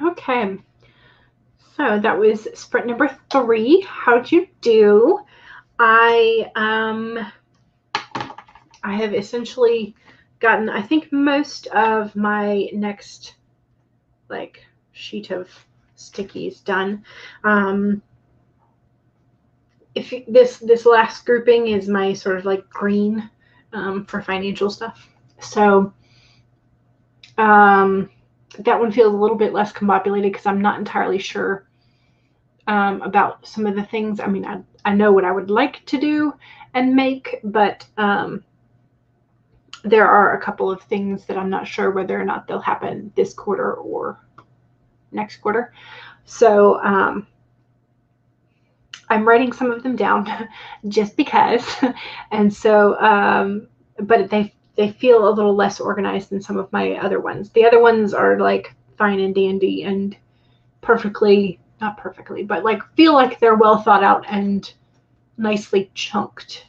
Okay. So that was sprint number 3. How'd you do? I have essentially gotten, I think, most of my next like sheet of stickies done. If this last grouping is my sort of like green for financial stuff. So that one feels a little bit less combobulated because I'm not entirely sure about some of the things. I mean, I know what I would like to do and make, but there are a couple of things that I'm not sure whether or not they'll happen this quarter or next quarter. So I'm writing some of them down just because. And so, but they feel a little less organized than some of my other ones. The other ones are like fine and dandy and perfectly, not perfectly, but like feel like they're well thought out and nicely chunked.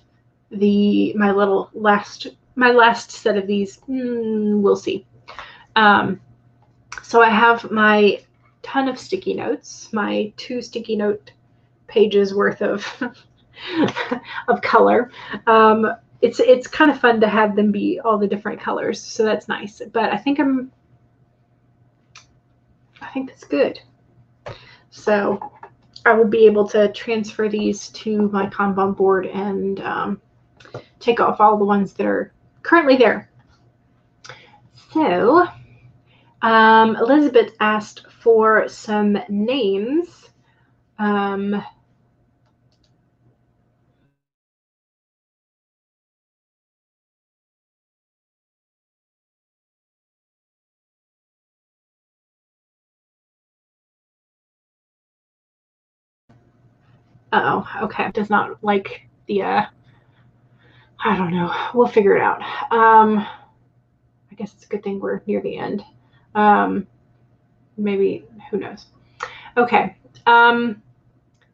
My last set of these, we'll see. So I have my ton of sticky notes, my 2 sticky note pages worth of of color. It's kind of fun to have them be all the different colors, so that's nice. But I think that's good. So I will be able to transfer these to my Kanban board and take off all the ones that are currently there. So Elizabeth asked for some names. Okay. Does not like the, I don't know. We'll figure it out. I guess it's a good thing we're near the end. Maybe, who knows? Okay.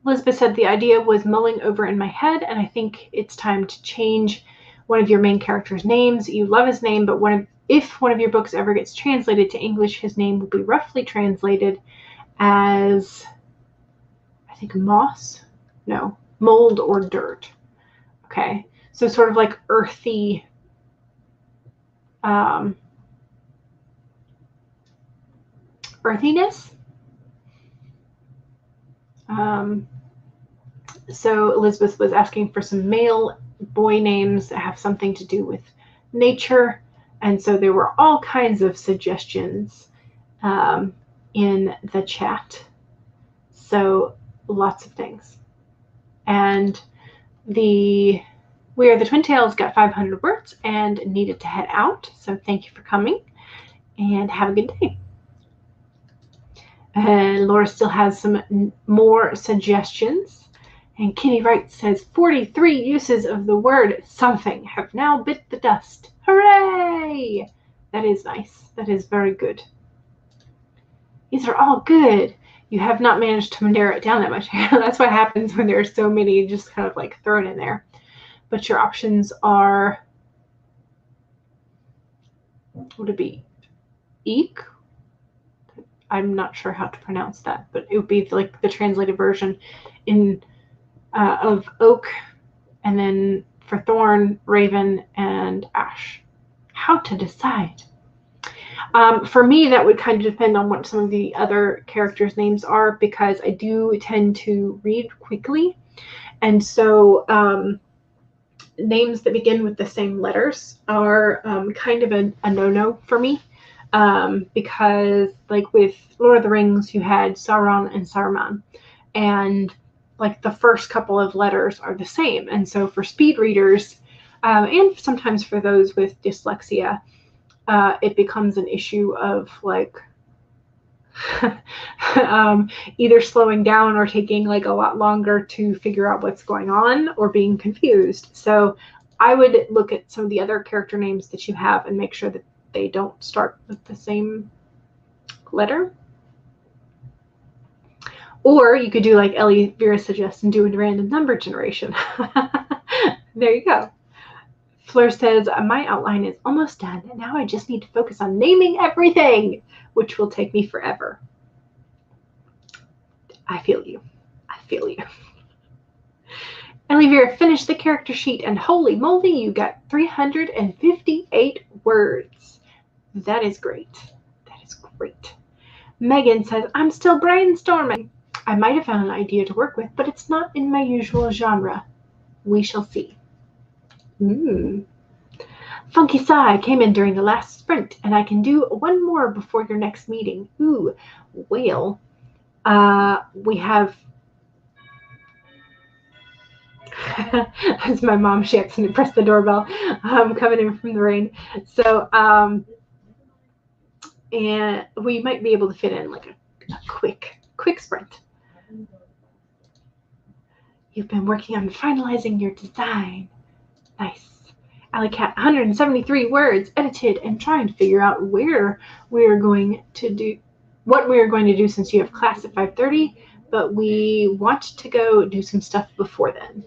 Elizabeth said the idea was mulling over in my head, and I think it's time to change one of your main characters' names. You love his name, but if one of your books ever gets translated to English, his name will be roughly translated as, I think, moss? No, mold or dirt. Okay. So sort of like earthy, earthiness. So Elizabeth was asking for some male boy names that have something to do with nature. And so there were all kinds of suggestions in the chat. So lots of things. And We Are the Twin Tails got 500 words and needed to head out. So thank you for coming and have a good day. And Laura still has some more suggestions. And Kitty Wright says 43 uses of the word something have now bit the dust. Hooray! That is nice. That is very good. These are all good. You have not managed to narrow it down that much. That's what happens when there are so many just kind of like thrown in there. But your options are, would it be eek? I'm not sure how to pronounce that, but it would be like the translated version of oak, and then for thorn, raven, and ash. How to decide? For me, that would kind of depend on what some of the other characters' names are, because I do tend to read quickly, and so names that begin with the same letters are kind of a no-no for me. Because like with Lord of the Rings, you had Sauron and Saruman, and like the first couple of letters are the same. And so for speed readers, and sometimes for those with dyslexia, it becomes an issue of like either slowing down or taking like a lot longer to figure out what's going on, or being confused. So I would look at some of the other character names that you have and make sure that they don't start with the same letter. Or you could do like Ellie Vera suggests and do a random number generation. There you go. Fleur says, my outline is almost done, and now I just need to focus on naming everything, which will take me forever. I feel you. I feel you. Olivia, finish the character sheet, and holy moly, you got 358 words. That is great. That is great. Megan says, I'm still brainstorming. I might have found an idea to work with, but it's not in my usual genre. We shall see. Funky Sigh came in during the last sprint, and I can do one more before your next meeting. Ooh, whale. We have... That's my mom. She accidentally pressed the doorbell. Coming in from the rain. So, and we might be able to fit in like a quick sprint. You've been working on finalizing your design. Nice. Alley Cat, 173 words edited and trying to figure out what we are going to do since you have class at 5:30, but we want to go do some stuff before then.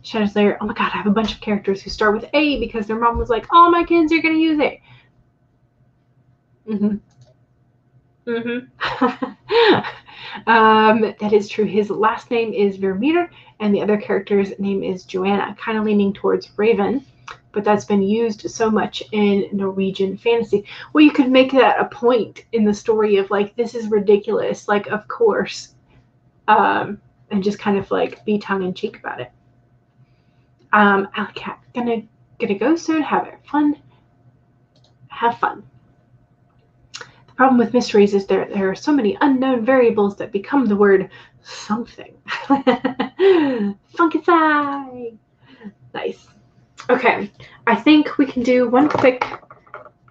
Shadow Slayer, oh my god, I have a bunch of characters who start with A because their mom was like, all my kids are going to use it. That is true. His last name is Vermeer, and the other character's name is Joanna, kind of leaning towards Raven, but that's been used so much in Norwegian fantasy. Well, you could make that a point in the story of like, this is ridiculous, like, of course, and just kind of like be tongue-in-cheek about it. Alley-Cat, gonna go soon. Have fun. Have fun. The problem with mysteries is there are so many unknown variables that become the word something. Funky Sigh. Nice. Okay, I think we can do one quick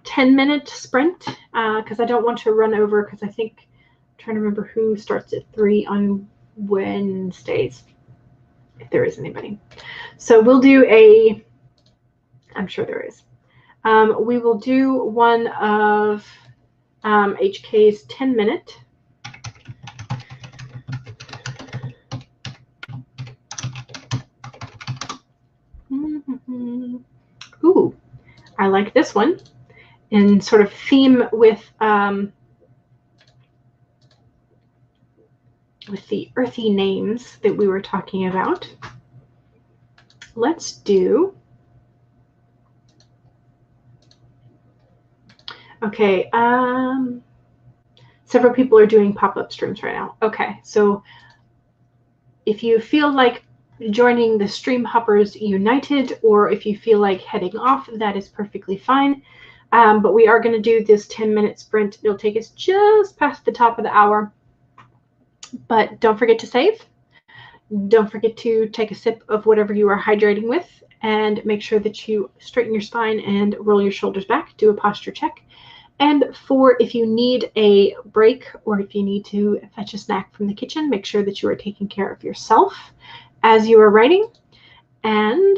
10-minute sprint because I don't want to run over because I think I'm trying to remember who starts at 3 on Wednesdays, if there is anybody. So we'll do I'm sure there is. We will do one of HK's 10-minute. Ooh, I like this one. In sort of theme with the earthy names that we were talking about. Let's do... Okay, several people are doing pop-up streams right now. Okay, so if you feel like joining the Stream Hoppers United, or if you feel like heading off, that is perfectly fine. But we are going to do this 10-minute sprint. It'll take us just past the top of the hour. But don't forget to save. Don't forget to take a sip of whatever you are hydrating with, and make sure that you straighten your spine and roll your shoulders back. Do a posture check. And if you need a break or if you need to fetch a snack from the kitchen, make sure that you are taking care of yourself as you are writing. And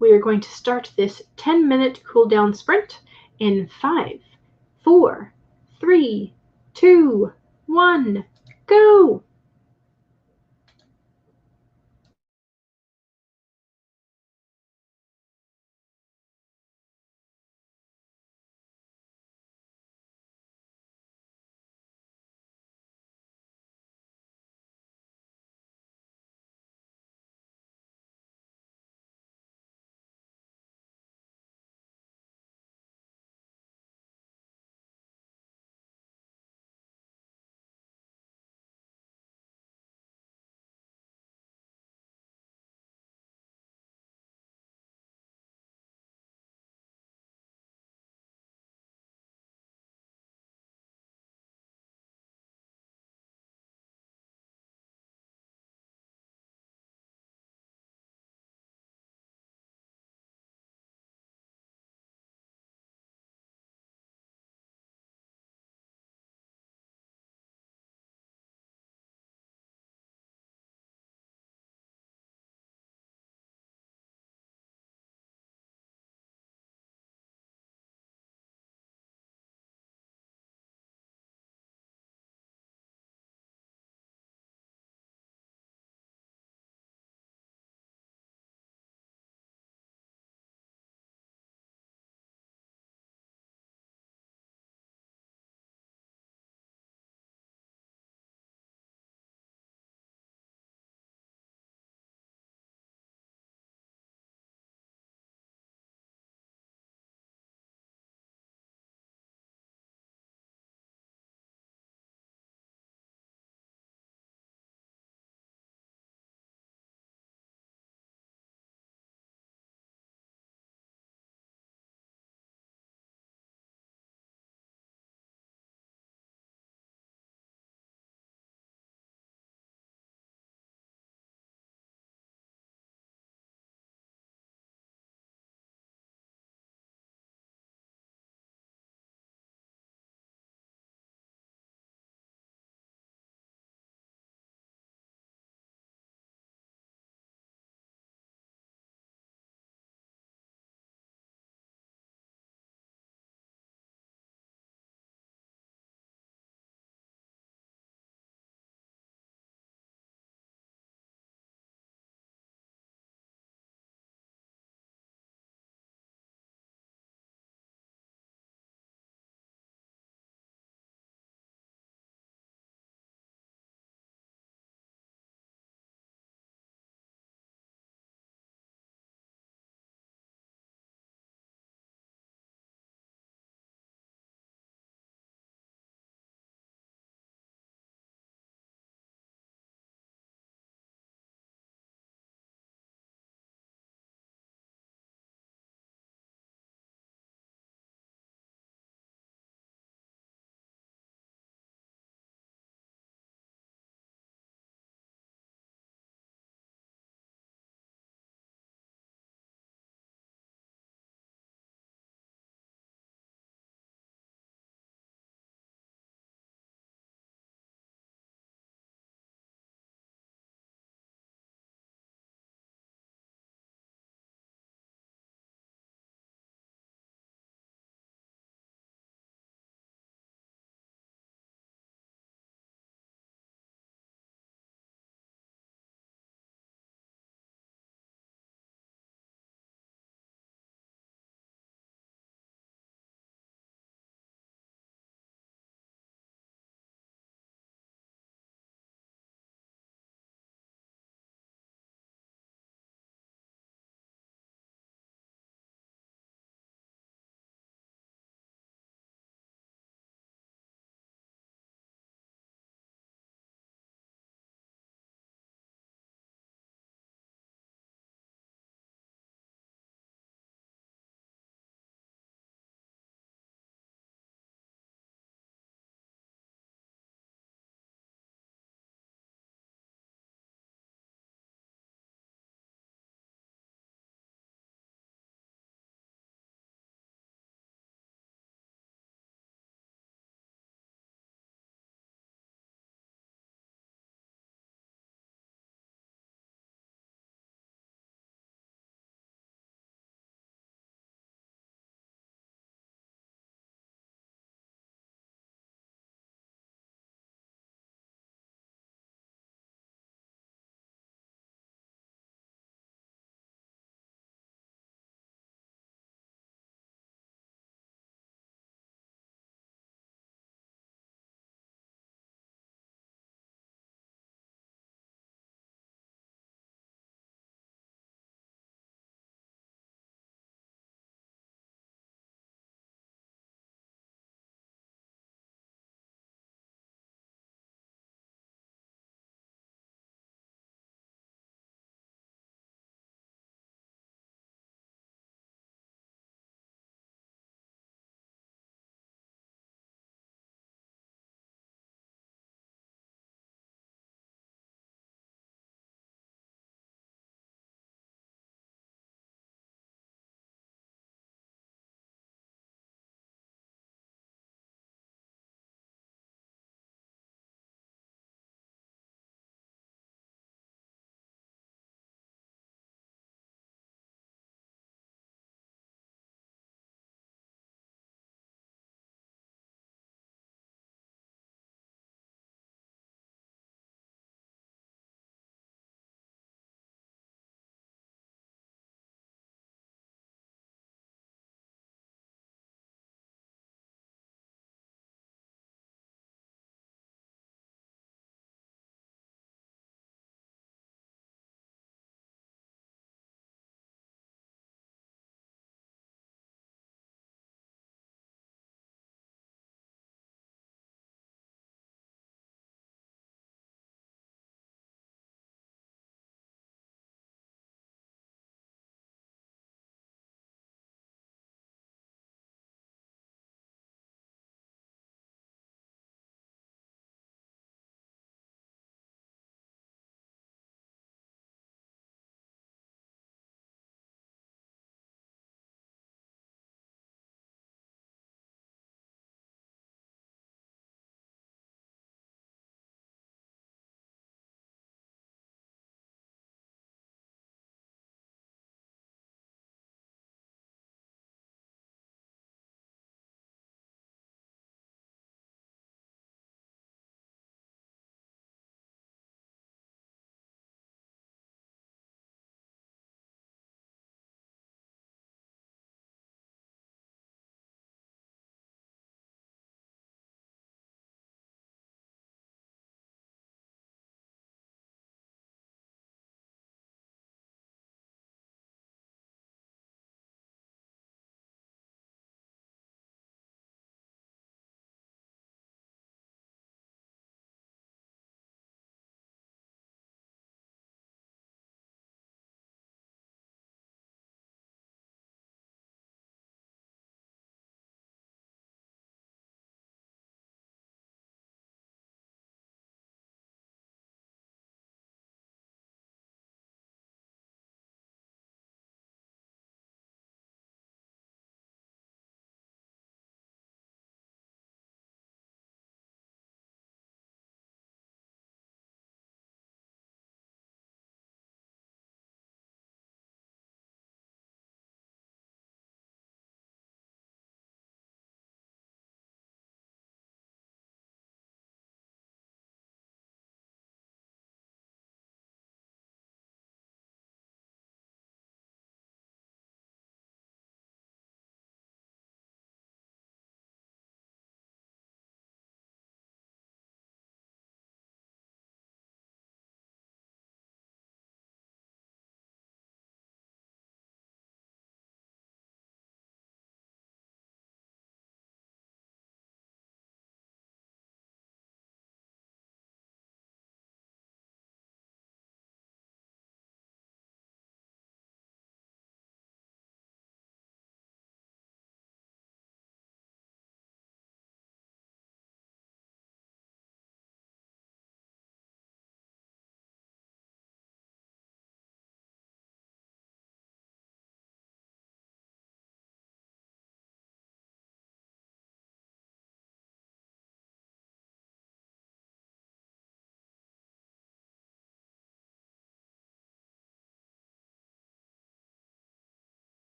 we are going to start this 10-minute cool down sprint in 5, 4, 3, 2, 1, go!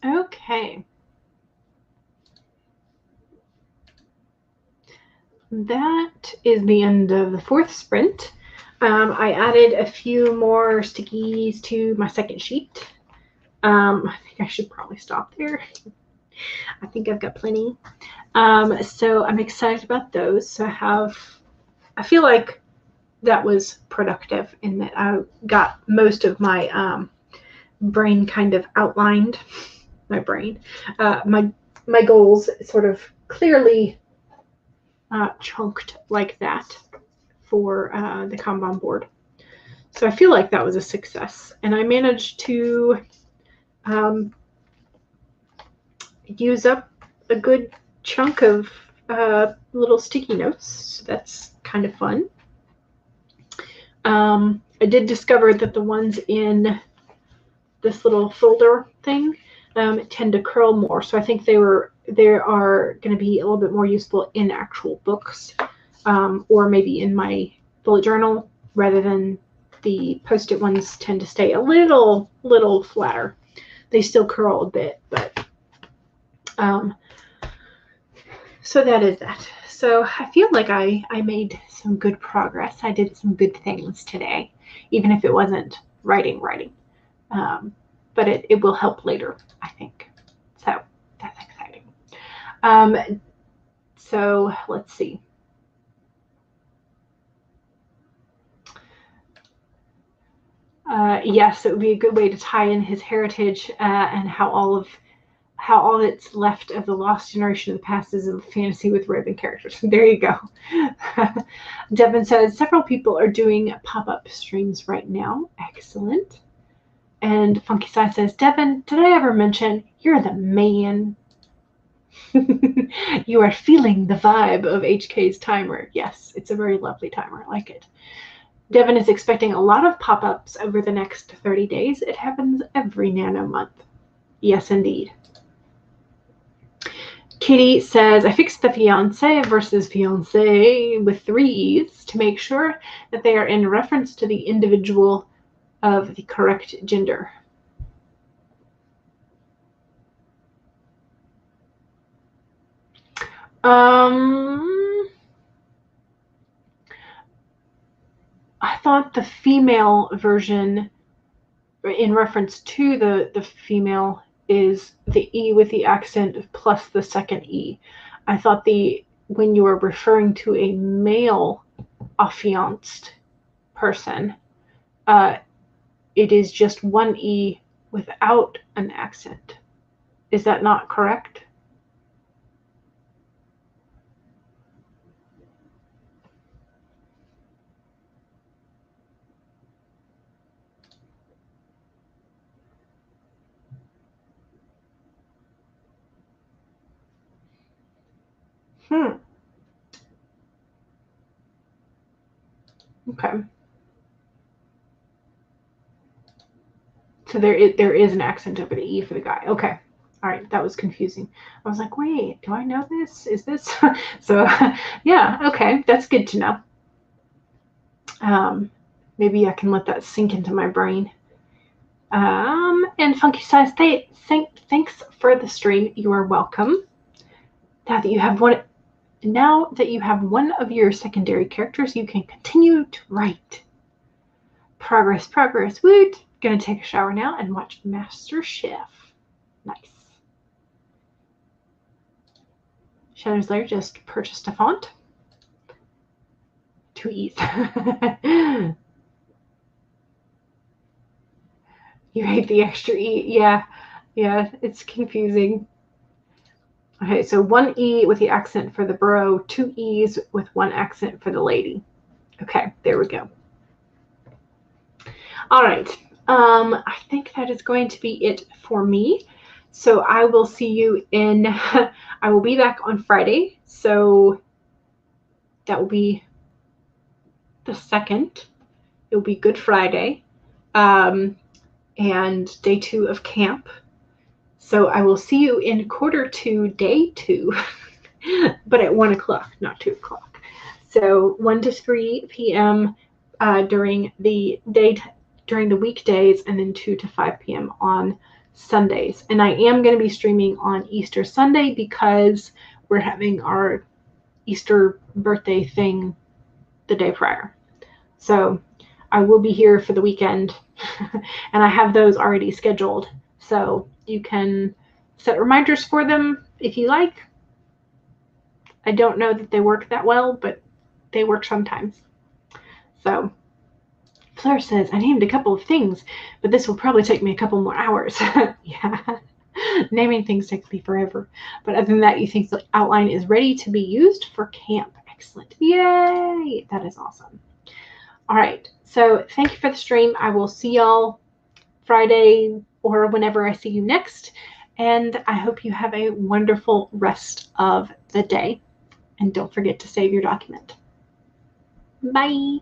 Okay. That is the end of the 4th sprint. I added a few more stickies to my second sheet. I think I should probably stop there. I think I've got plenty. So I'm excited about those. So I feel like that was productive in that I got most of my brain kind of outlined. My brain, my goals sort of clearly chunked like that for the Kanban board. So I feel like that was a success. And I managed to use up a good chunk of little sticky notes. So that's kind of fun. I did discover that the ones in this little folder thing tend to curl more. So I think they are going to be a little bit more useful in actual books, or maybe in my bullet journal, rather than the Post-it ones tend to stay a little flatter. They still curl a bit, but so that is that. So I feel like I made some good progress. I did some good things today, even if it wasn't writing. But it will help later, I think. So that's exciting. So let's see. Yes, it would be a good way to tie in his heritage and how all that's left of the lost generation of the past is a fantasy with roving characters. There you go. Devin says several people are doing pop-up streams right now. Excellent. And Funky Sai says, Devin, did I ever mention you're the man? You are feeling the vibe of HK's timer. Yes, it's a very lovely timer. I like it. Devin is expecting a lot of pop-ups over the next 30 days. It happens every nano month. Yes, indeed. Kitty says, I fixed the fiance versus fiance with 3 E's to make sure that they are in reference to the individual of the correct gender. I thought the female version, in reference to the female, is the E with the accent plus the second E. I thought when you were referring to a male affianced person, it is just 1 E without an accent. Is that not correct? Okay. So there is an accent over the E for the guy. Okay. All right. That was confusing. I was like, wait, do I know this? Is this? So yeah. Okay. That's good to know. Maybe I can let that sink into my brain. And Funky Size, thanks for the stream. You are welcome. Now that you have one of your secondary characters, you can continue to write. Progress. Woot. Gonna take a shower now and watch Master Chef. Nice. Shadow's Lair just purchased a font. 2 E's. You hate the extra E. Yeah, it's confusing. Okay, so 1 E with the accent for the bro, 2 E's with 1 accent for the lady. Okay, there we go. All right. I think that is going to be it for me. So I will see you I will be back on Friday. So that will be the 2nd. It will be Good Friday. And day 2 of camp. So I will see you in quarter 2, day 2, but at 1 o'clock, not 2 o'clock. So 1 to 3 p.m. During the weekdays, and then 2 to 5 p.m. on Sundays. And I am going to be streaming on Easter Sunday because we're having our Easter birthday thing the day prior. So I will be here for the weekend and I have those already scheduled. So you can set reminders for them if you like. I don't know that they work that well, but they work sometimes. So Fleur says, I named a couple of things, but this will probably take me a couple more hours. Yeah, naming things takes me forever. But other than that, you think the outline is ready to be used for camp. Excellent. Yay! That is awesome. All right. So thank you for the stream. I will see y'all Friday or whenever I see you next. And I hope you have a wonderful rest of the day. And don't forget to save your document. Bye.